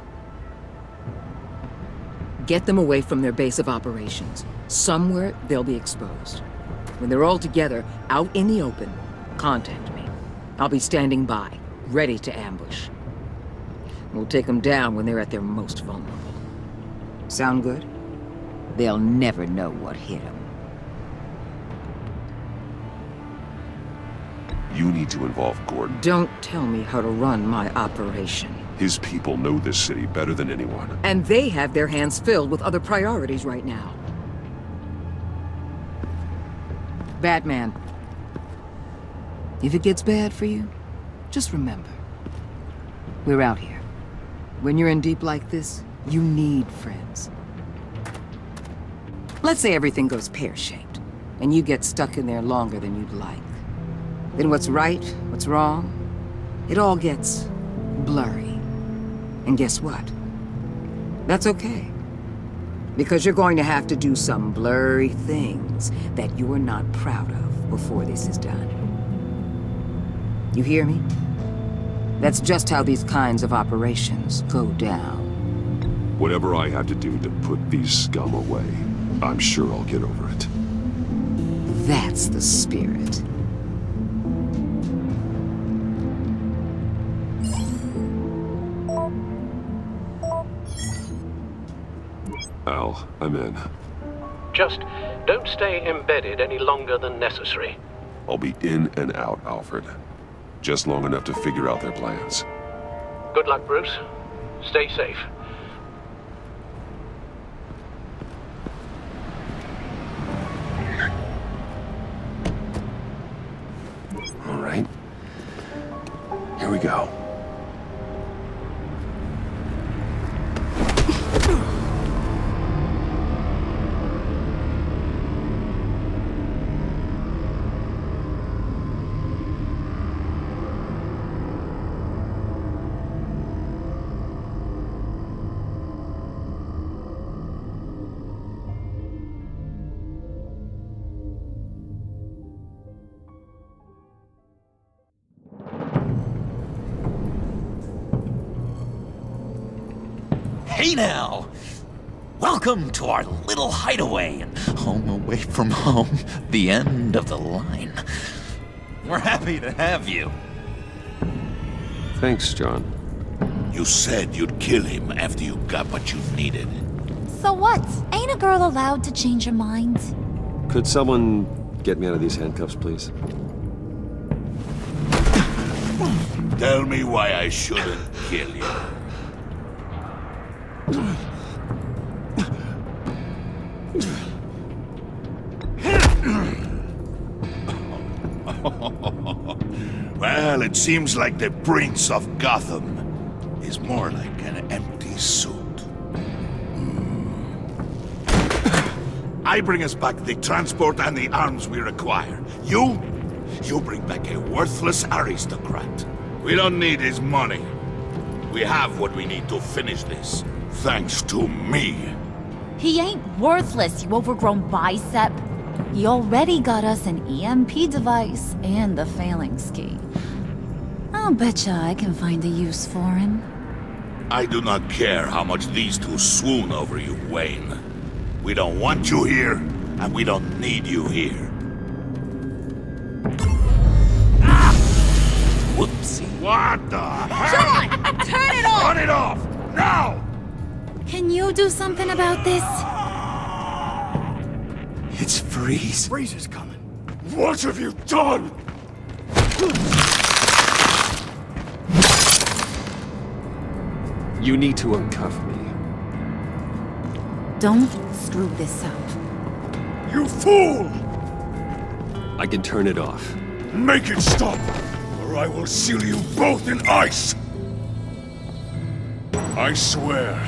S2: Get them away from their base of operations. Somewhere they'll be exposed. When they're all together, out in the open, contact me. I'll be standing by, ready to ambush. We'll take them down when they're at their most vulnerable. Sound good? They'll never know what hit them.
S3: You need to involve Gordon.
S2: Don't tell me how to run my operation.
S3: His people know this city better than anyone.
S2: And they have their hands filled with other priorities right now. Batman, if it gets bad for you, just remember, we're out here. When you're in deep like this, you need friends. Let's say everything goes pear-shaped, and you get stuck in there longer than you'd like. Then what's right, what's wrong, it all gets blurry. And guess what? That's okay. Because you're going to have to do some blurry things that you're not proud of before this is done. You hear me? That's just how these kinds of operations go down.
S3: Whatever I have to do to put these scum away, I'm sure I'll get over it.
S2: That's the spirit.
S3: Al, I'm in.
S12: Just don't stay embedded any longer than necessary.
S3: I'll be in and out, Alfred. Just long enough to figure out their plans.
S12: Good luck, Bruce. Stay safe.
S3: All right. Here we go.
S13: Hey now! Welcome to our little hideaway and home away from home, the end of the line. We're happy to have you.
S1: Thanks, John.
S9: You said you'd kill him after you got what you needed.
S15: So what? Ain't a girl allowed to change her mind?
S1: Could someone get me out of these handcuffs, please?
S9: Tell me why I shouldn't kill you. Well, it seems like the Prince of Gotham is more like an empty suit. I bring us back the transport and the arms we require. You bring back a worthless aristocrat. We don't need his money. We have what we need to finish this, thanks to me.
S15: He ain't worthless, you overgrown bicep. He already got us an EMP device and the phalanx key. I'll betcha I can find a use for him.
S9: I do not care how much these two swoon over you, Wayne. We don't want you here, and we don't need you here.
S13: Whoopsie.
S9: What the heck?
S15: John! Turn it off!
S9: Turn it off! Now!
S15: Can you do something about this?
S1: It's Freeze.
S4: Freeze is coming. What have you done?
S1: You need to uncuff me.
S15: Don't screw this up.
S4: You fool!
S1: I can turn it off.
S4: Make it stop, or I will seal you both in ice! I swear,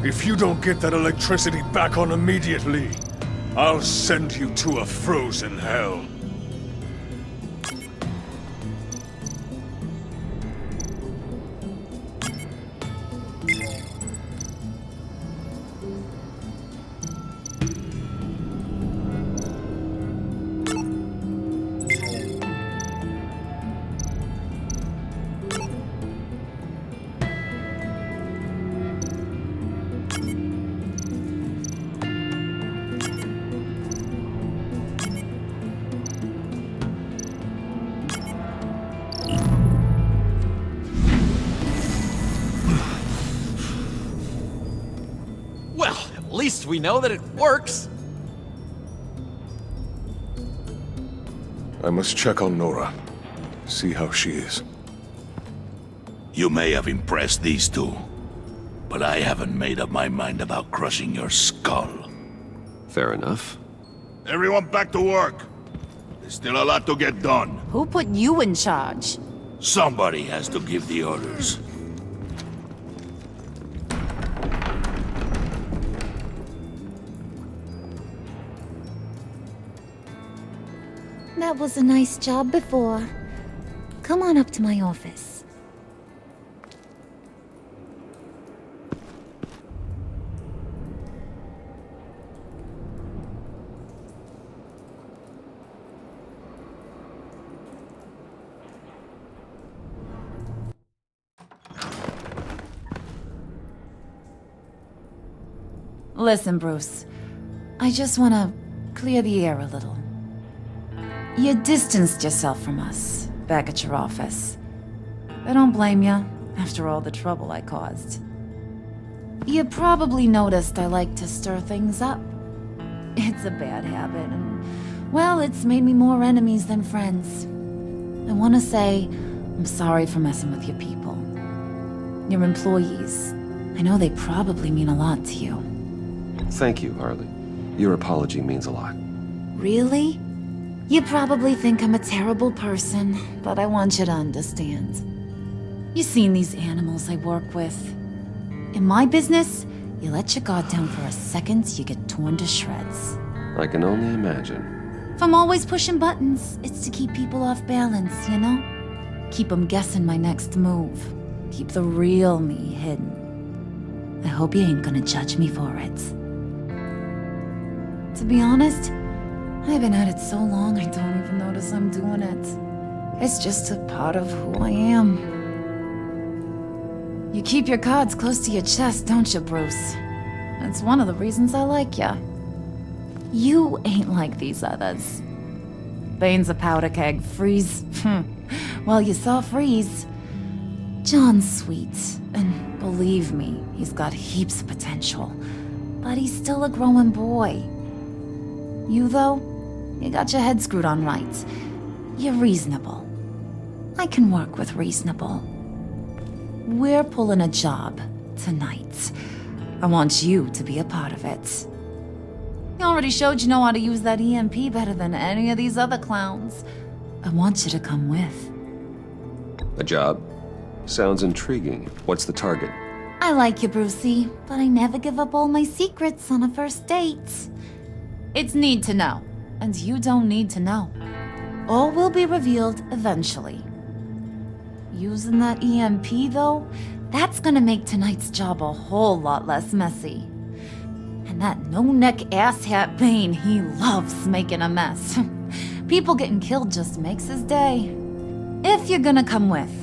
S4: if you don't get that electricity back on immediately, I'll send you to a frozen hell.
S13: At least we know that it works.
S4: I must check on Nora.
S5: See how she is.
S9: You may have impressed these two, but I haven't made up my mind about crushing your skull.
S1: Fair enough.
S9: Everyone back to work. There's still a lot to get done.
S17: Who put you in charge?
S9: Somebody has to give the orders.
S15: That was a nice job before. Come on up to my office.
S17: Listen, Bruce. I just want to clear the air a little. You distanced yourself from us, back at your office. I don't blame you, after all the trouble I caused. You probably noticed I like to stir things up. It's a bad habit, and, well, it's made me more enemies than friends. I want to say I'm sorry for messing with your people. Your employees. I know they probably mean a lot to you.
S1: Thank you, Harley. Your apology means a lot.
S17: Really? You probably think I'm a terrible person, but I want you to understand. You've seen these animals I work with. In my business, you let your guard down for a second, you get torn to shreds.
S1: I can only imagine.
S17: If I'm always pushing buttons, it's to keep people off balance, you know? Keep them guessing my next move. Keep the real me hidden. I hope you ain't gonna judge me for it. To be honest, I've been at it so long I don't even notice I'm doing it. It's just a part of who I am. You keep your cards close to your chest, don't you, Bruce? That's one of the reasons I like ya. You ain't like these others. Bane's a powder keg. Freeze. Well, you saw Freeze. John's sweet, and believe me, he's got heaps of potential. But he's still a growing boy. You, though, you got your head screwed on right. You're reasonable. I can work with reasonable. We're pulling a job tonight. I want you to be a part of it. You already showed you know how to use that EMP better than any of these other clowns. I want you to come with.
S1: A job? Sounds intriguing. What's the target?
S15: I like you, Brucey, but I never give up all my secrets on a first date.
S17: It's need to know, and you don't need to know. All will be revealed eventually. Using that EMP, though, that's gonna make tonight's job a whole lot less messy. And that no-neck asshat Bane, he loves making a mess. People getting killed just makes his day. If you're gonna come with,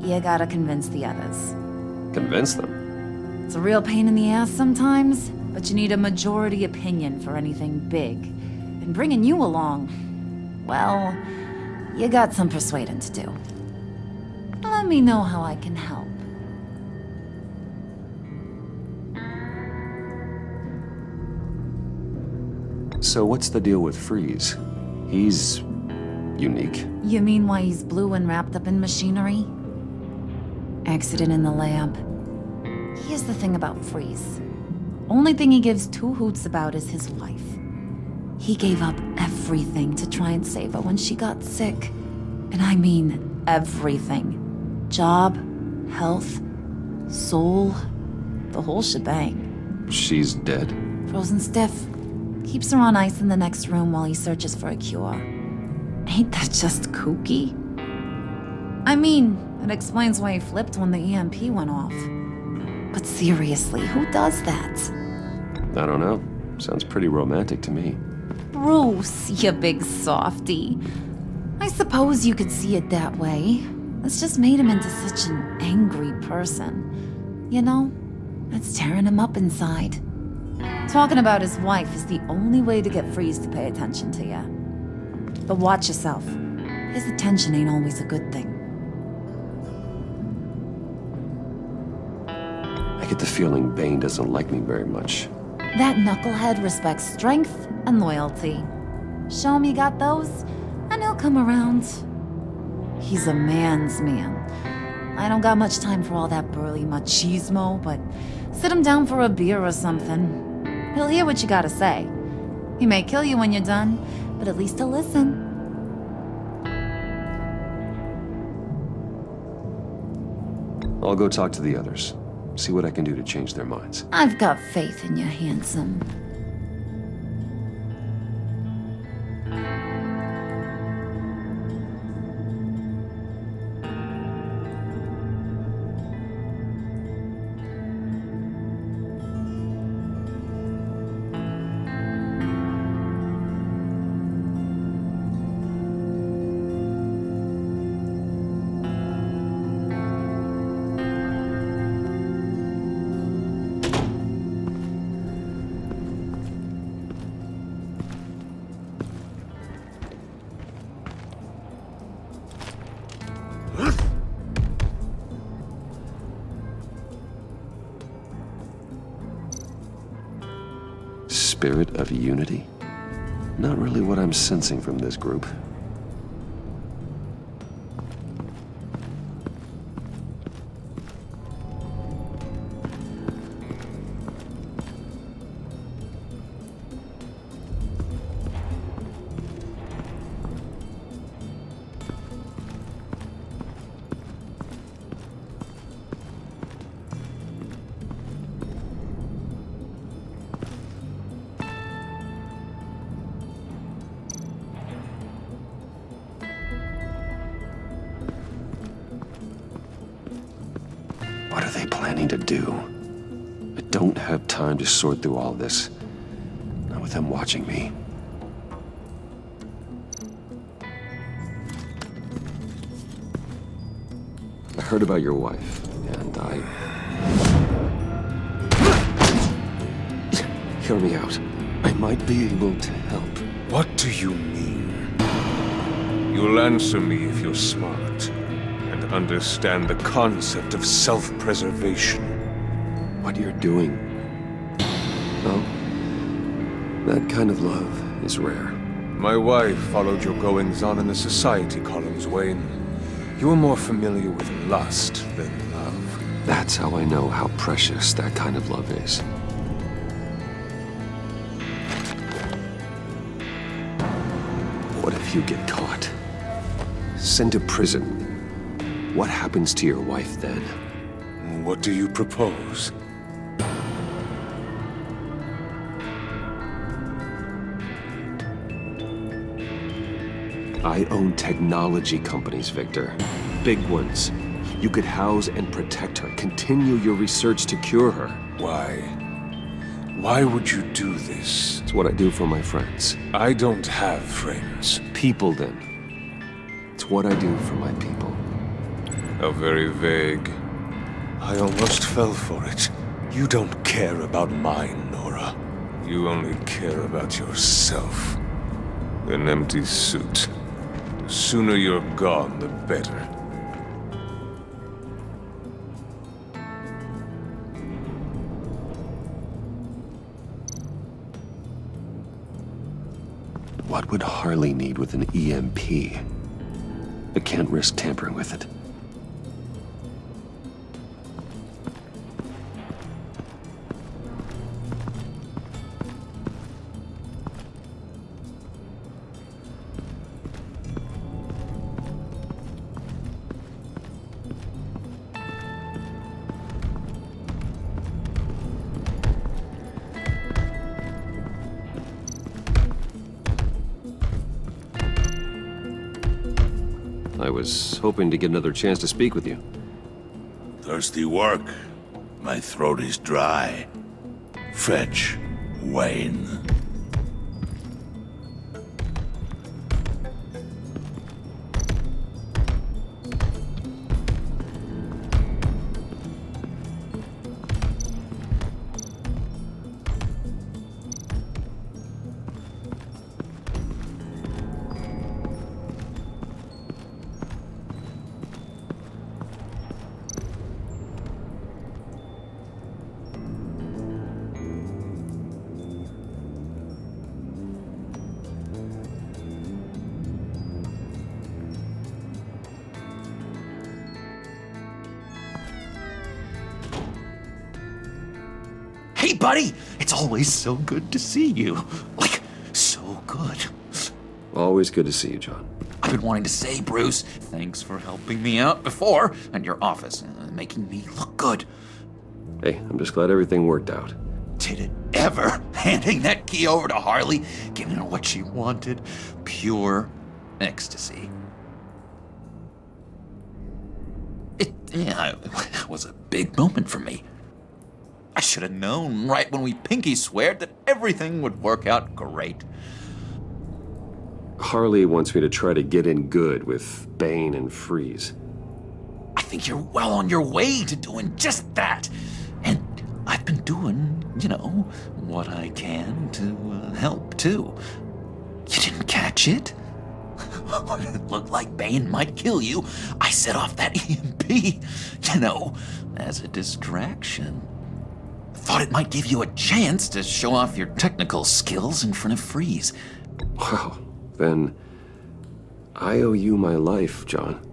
S17: you gotta convince the others.
S1: Convince them?
S17: It's a real pain in the ass sometimes, but you need a majority opinion for anything big. And bringing you along, well, you got some persuading to do. Let me know how I can help.
S1: So what's the deal with Freeze? He's unique.
S17: You mean why he's blue and wrapped up in machinery? Accident in the lab. Here's the thing about Freeze. Only thing he gives two hoots about is his wife. He gave up everything to try and save her when she got sick. And I mean everything. Job, health, soul, the whole shebang.
S1: She's dead?
S17: Frozen stiff. Keeps her on ice in the next room while he searches for a cure. Ain't that just kooky? I mean, it explains why he flipped when the EMP went off. But seriously, who does that?
S1: I don't know. Sounds pretty romantic to me.
S17: Bruce, you big softy. I suppose you could see it that way. It's just made him into such an angry person. You know, it's tearing him up inside. Talking about his wife is the only way to get Freeze to pay attention to you. But watch yourself. His attention ain't always a good thing.
S1: I get the feeling Bane doesn't like me very much.
S17: That knucklehead respects strength and loyalty. Show him you got those, and he'll come around. He's a man's man. I don't got much time for all that burly machismo, but sit him down for a beer or something. He'll hear what you gotta say. He may kill you when you're done, but at least he'll listen.
S1: I'll go talk to the others. See what I can do to change their minds.
S17: I've got faith in you, handsome.
S1: Spirit of unity? Not really what I'm sensing from this group. What are they planning to do? I don't have time to sort through all this. Not with them watching me. I heard about your wife, and Hear me out. I might be able to help.
S19: What do you mean? You'll answer me if you're smart, and understand the concept of self-preservation.
S1: What you're doing. Oh, that kind of love is rare.
S19: My wife followed your goings-on in the society columns, Wayne. You are more familiar with lust than love.
S1: That's how I know how precious that kind of love is. What if you get caught? Sent to prison? What happens to your wife then?
S19: What do you propose?
S1: I own technology companies, Victor. Big ones. You could house and protect her. Continue your research to cure her.
S19: Why? Why would you do this?
S1: It's what I do for my friends.
S19: I don't have friends.
S1: People, then. It's what I do for my people.
S19: How very vague. I almost fell for it. You don't care about mine, Nora. You only care about yourself. An empty suit. The sooner you're gone, the better.
S1: What would Harley need with an EMP? I can't risk tampering with it. I was hoping to get another chance to speak with you.
S9: Thirsty work. My throat is dry. Fetch, Wayne.
S13: Hey, buddy! It's always so good to see you. Like, so good.
S1: Always good to see you, John.
S13: I've been wanting to say, Bruce, thanks for helping me out before at your office, making me look good.
S1: Hey, I'm just glad everything worked out.
S13: Did it ever? Handing that key over to Harley, giving her what she wanted. Pure ecstasy. It was a big moment for me. I should have known right when we pinky sweared that everything would work out great.
S1: Harley wants me to try to get in good with Bane and Freeze.
S13: I think you're well on your way to doing just that. And I've been doing, what I can to help, too. You didn't catch it? When it looked like Bane might kill you, I set off that EMP, as a distraction. Thought it might give you a chance to show off your technical skills in front of Freeze.
S1: Wow, then I owe you my life, John.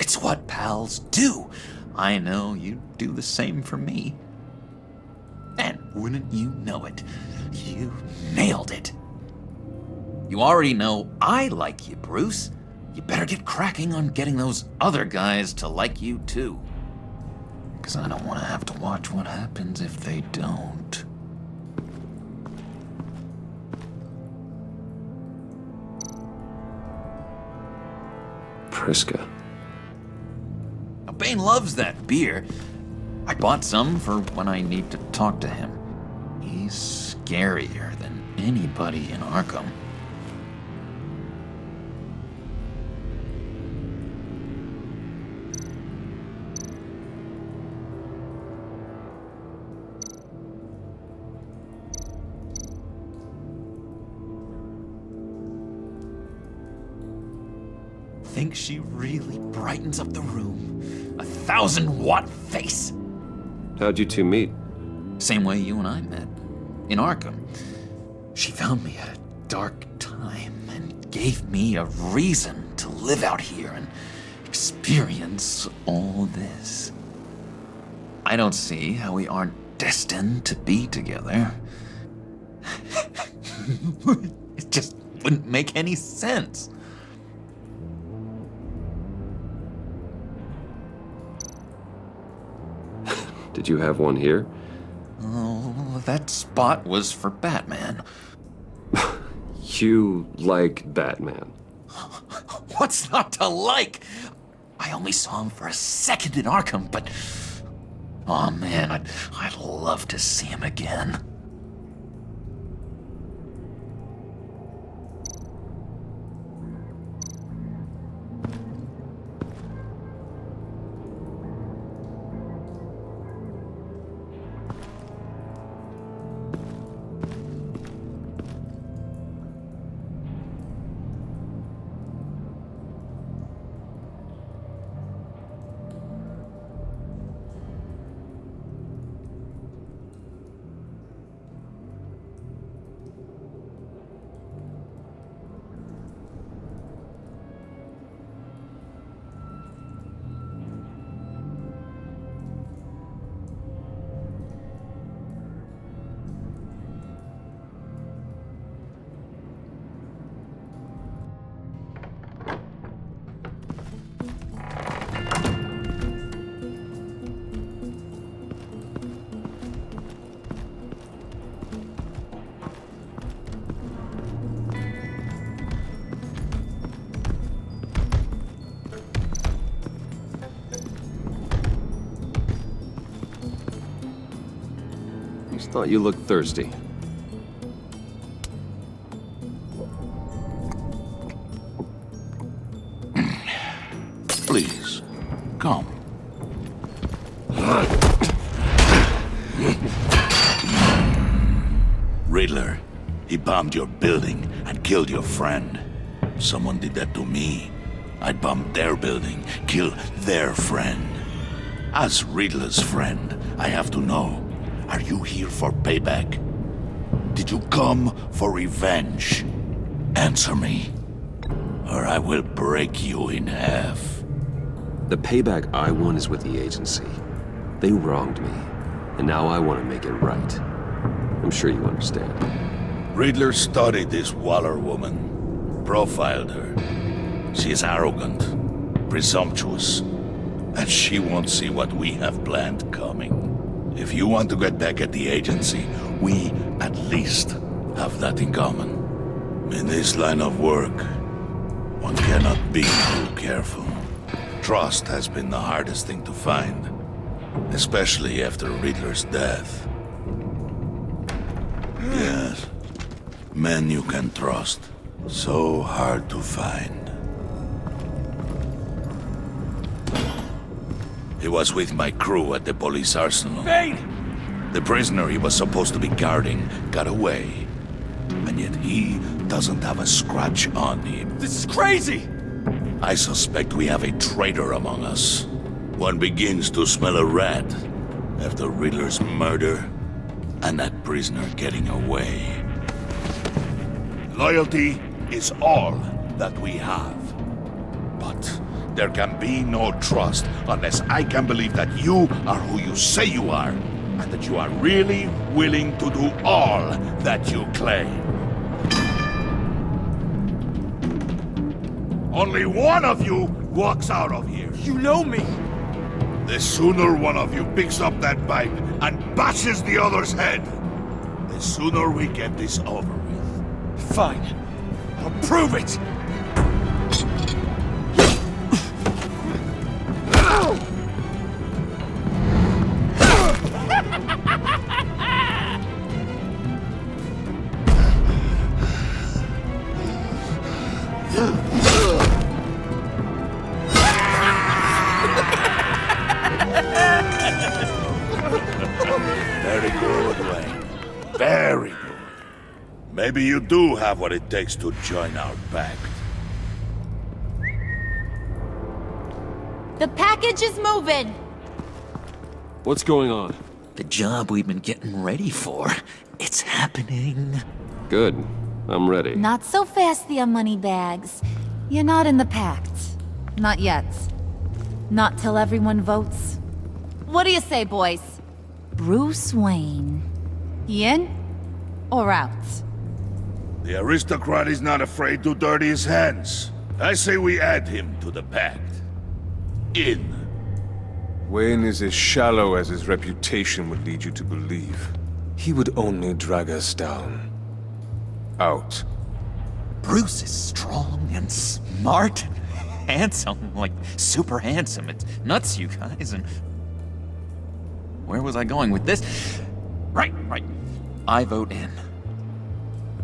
S13: It's what pals do. I know you'd do the same for me. And wouldn't you know it, you nailed it. You already know I like you, Bruce. You better get cracking on getting those other guys to like you, too. Because I don't want to have to watch what happens if they don't.
S1: Priska.
S13: Now, Bane loves that beer. I bought some for when I need to talk to him. He's scarier than anybody in Arkham. Think she really brightens up the room. 1,000-watt face.
S1: How'd you two meet?
S13: Same way you and I met. In Arkham. She found me at a dark time and gave me a reason to live out here and experience all this. I don't see how we aren't destined to be together. It just wouldn't make any sense.
S1: Did you have one here?
S13: Oh, that spot was for Batman.
S1: You like Batman?
S13: What's not to like? I only saw him for a second in Arkham, but... oh man, I'd love to see him again.
S1: Thought you looked thirsty.
S9: Please, come. Riddler, he bombed your building and killed your friend. Someone did that to me. I'd bomb their building, kill their friend. As Riddler's friend, I have to know. Are you here for payback? Did you come for revenge? Answer me, or I will break you in half.
S1: The payback I want is with the agency. They wronged me, And now I want to make it right. I'm sure you understand.
S9: Riddler studied this Waller woman, profiled her. She is arrogant, presumptuous, and she won't see what we have planned coming. If you want to get back at the agency, we at least have that in common. In this line of work, one cannot be too careful. Trust has been the hardest thing to find, especially after Riddler's death. Yes, men you can trust. So hard to find. He was with my crew at the police arsenal.
S7: Bane!
S9: The prisoner he was supposed to be guarding got away. And yet he doesn't have a scratch on him.
S7: This is crazy!
S9: I suspect we have a traitor among us. One begins to smell a rat after Riddler's murder and that prisoner getting away. Loyalty is all that we have. But there can be no trust unless I can believe that you are who you say you are, and that you are really willing to do all that you claim. Only one of you walks out of here.
S7: You know me!
S9: The sooner one of you picks up that pipe and bashes the other's head, the sooner we get this over with.
S7: Fine. I'll prove it!
S9: Very good, Wayne. Very good. Maybe you do have what it takes to join our pact.
S15: The package is moving.
S1: What's going on?
S13: The job we've been getting ready for. It's happening.
S1: Good. I'm ready.
S15: Not so fast, the Moneybags. You're not in the pact. Not yet. Not till everyone votes. What do you say, boys? Bruce Wayne. He in or out?
S9: The aristocrat is not afraid to dirty his hands. I say we add him to the pact. In.
S19: Wayne is as shallow as his reputation would lead you to believe. He would only drag us down. Out.
S13: Bruce is strong and smart and handsome, like super handsome. It's nuts, you guys, and... Where was I going with this? Right. I vote in.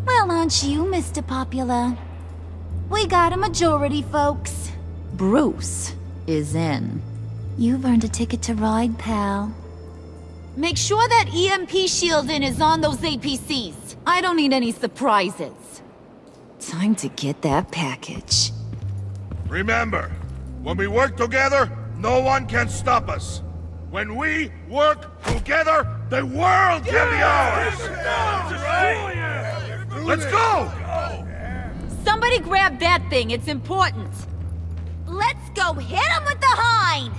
S15: Well, aren't you, Mr. Popular? We got a majority, folks. Bruce is in. You've earned a ticket to ride, pal. Make sure that EMP shielding is on those APCs. I don't need any surprises. Time to get that package.
S9: Remember, when we work together, no one can stop us. When we work together, the world can be ours! Let's go!
S15: Somebody grab that thing, it's important. Let's go hit him with the hind!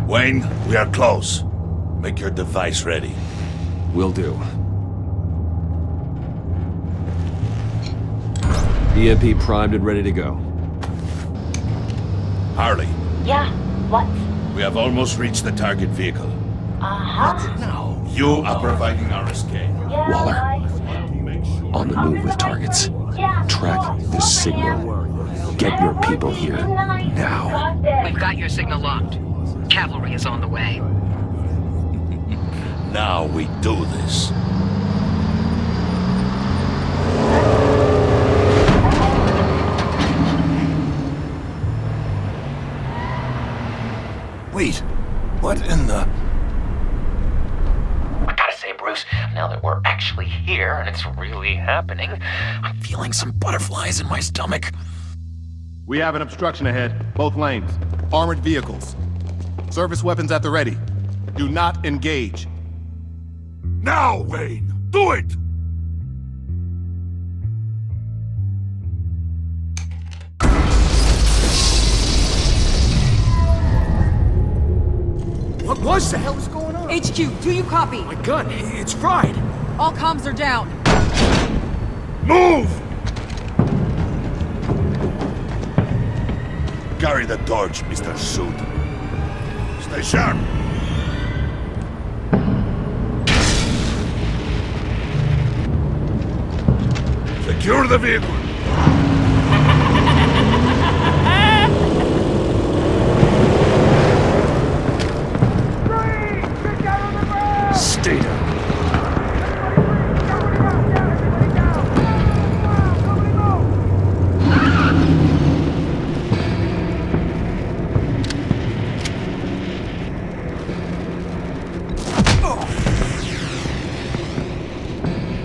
S9: Wayne, we are close. Make your device ready.
S1: Will do. EMP primed and ready to go.
S9: Harley.
S10: Yeah, what?
S9: We have almost reached the target vehicle.
S10: Uh-huh.
S9: Now, you are providing our escape.
S10: Yeah,
S1: Waller. On the move with targets. Track this signal. Get your people here, now.
S2: We've got your signal locked. Cavalry is on the way.
S9: Now we do this.
S4: Wait, what in the...
S13: I gotta say, Bruce, now that we're actually here and it's really happening, I'm feeling some butterflies in my stomach.
S20: We have an obstruction ahead, both lanes. Armored vehicles. Service weapons at the ready. Do not engage.
S9: Now, Wayne! Do it!
S7: What was the hell is going on?
S6: HQ, do you copy?
S7: My gun, it's fried.
S6: All comms are down.
S9: Move! Carry the torch, Mr. Suit. Stay sharp. Secure the vehicle.
S1: Stay down.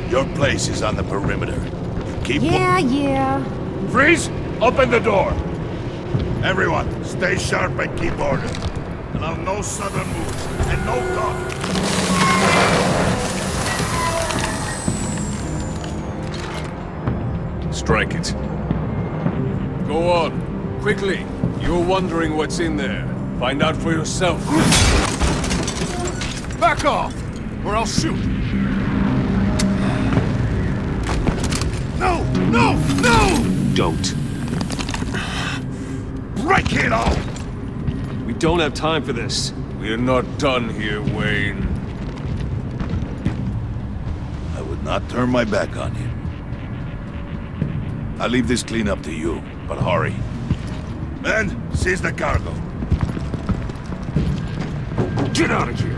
S9: Your place is on the perimeter. Keep
S15: Yeah.
S9: Freeze! Open the door! Everyone, stay sharp and keep order. Allow no sudden moves and no talk.
S19: Strike it. Go on. Quickly. You're wondering what's in there. Find out for yourself.
S20: Back off, or I'll shoot.
S9: No! No! No!
S1: Don't.
S9: Break it off!
S19: We don't have time for this. We're not done here, Wayne.
S9: I would not turn my back on you. I'll leave this cleanup to you, but hurry. Men, seize the cargo.
S19: Get out of here!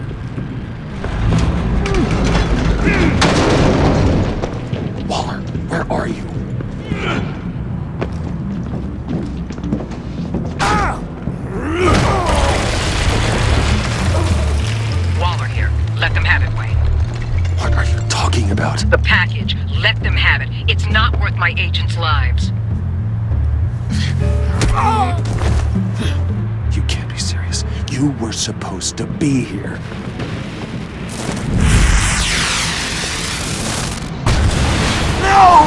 S1: Waller, where are you?
S2: Waller here. Let them have it, Wayne.
S1: What are you talking about?
S2: The package. Let them have it. It's not worth my agents' lives.
S1: You can't be serious. You were supposed to be here.
S9: No!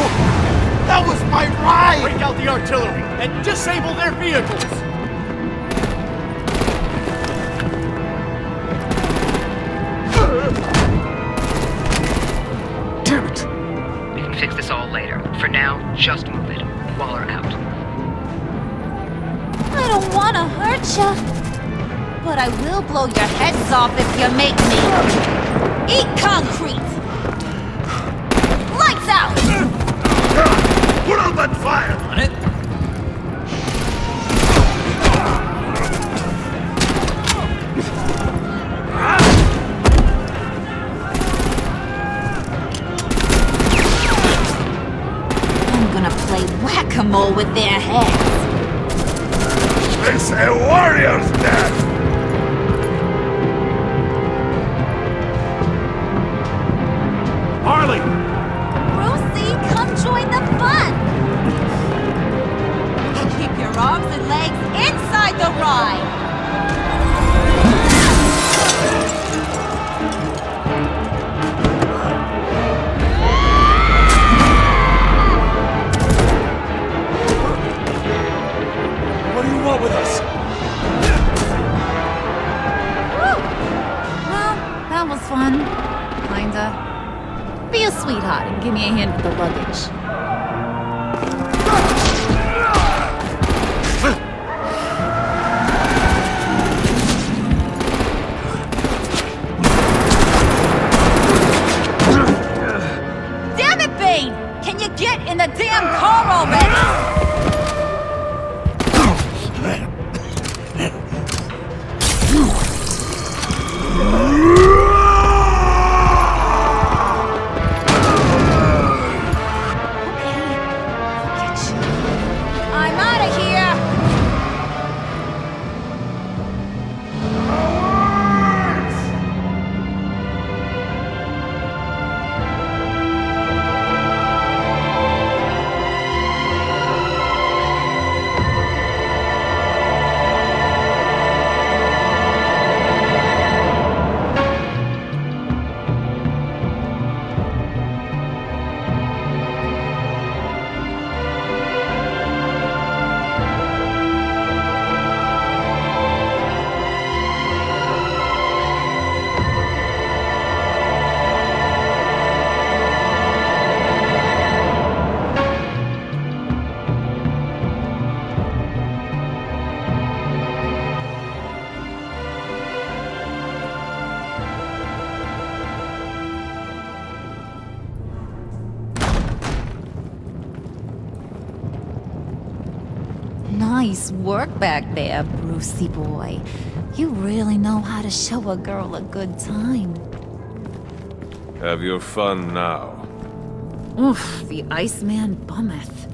S9: That was my ride!
S7: Break out the artillery and disable their vehicles!
S2: Damn it! We can fix this all later. For now, just move it. Waller out.
S15: I don't want to hurt ya, but I will blow your heads off if you make me. Eat concrete! Lights out!
S9: Put out that fire!
S7: On it?
S15: I'm gonna play whack-a-mole with their heads.
S9: It's a warrior's death!
S7: Harley!
S15: Brucey, come join the fun! Keep your arms and legs inside the ride!
S7: What do you want with us?
S15: Woo! Well, that was fun. Kinda. Be a sweetheart and give me a hand with the luggage. Damn it, Bane! Can you get in the damn car already?
S17: Nice work back there, Brucey boy. You really know how to show a girl a good time.
S19: Have your fun now.
S17: Oof, the Iceman bummeth.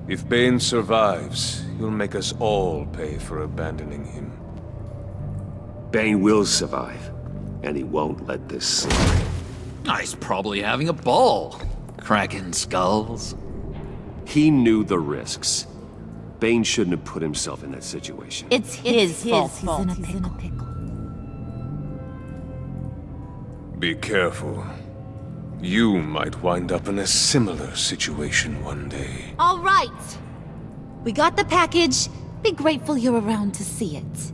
S19: If Bane survives, he'll make us all pay for abandoning him.
S1: Bane will survive, and he won't let this slide.
S13: He's probably having a ball, cracking skulls.
S1: He knew the risks. Bane shouldn't have put himself in that situation.
S15: It's his fault he's in a pickle.
S19: Be careful. You might wind up in a similar situation one day.
S15: All right. We got the package. Be grateful you're around to see it.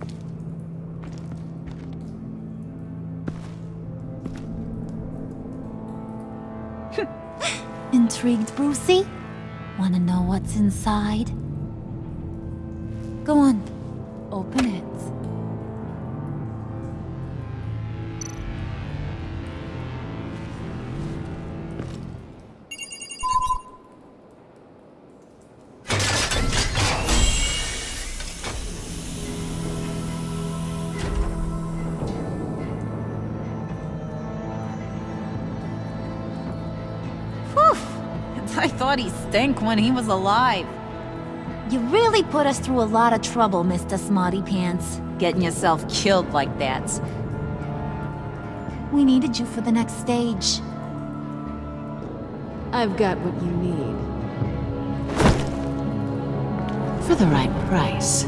S15: Intrigued, Brucey? Wanna know what's inside? Go on. Open it.
S17: I thought he stank when he was alive.
S15: You really put us through a lot of trouble, Mr. Smarty Pants.
S17: Getting yourself killed like that.
S15: We needed you for the next stage.
S11: I've got what you need. For the right price.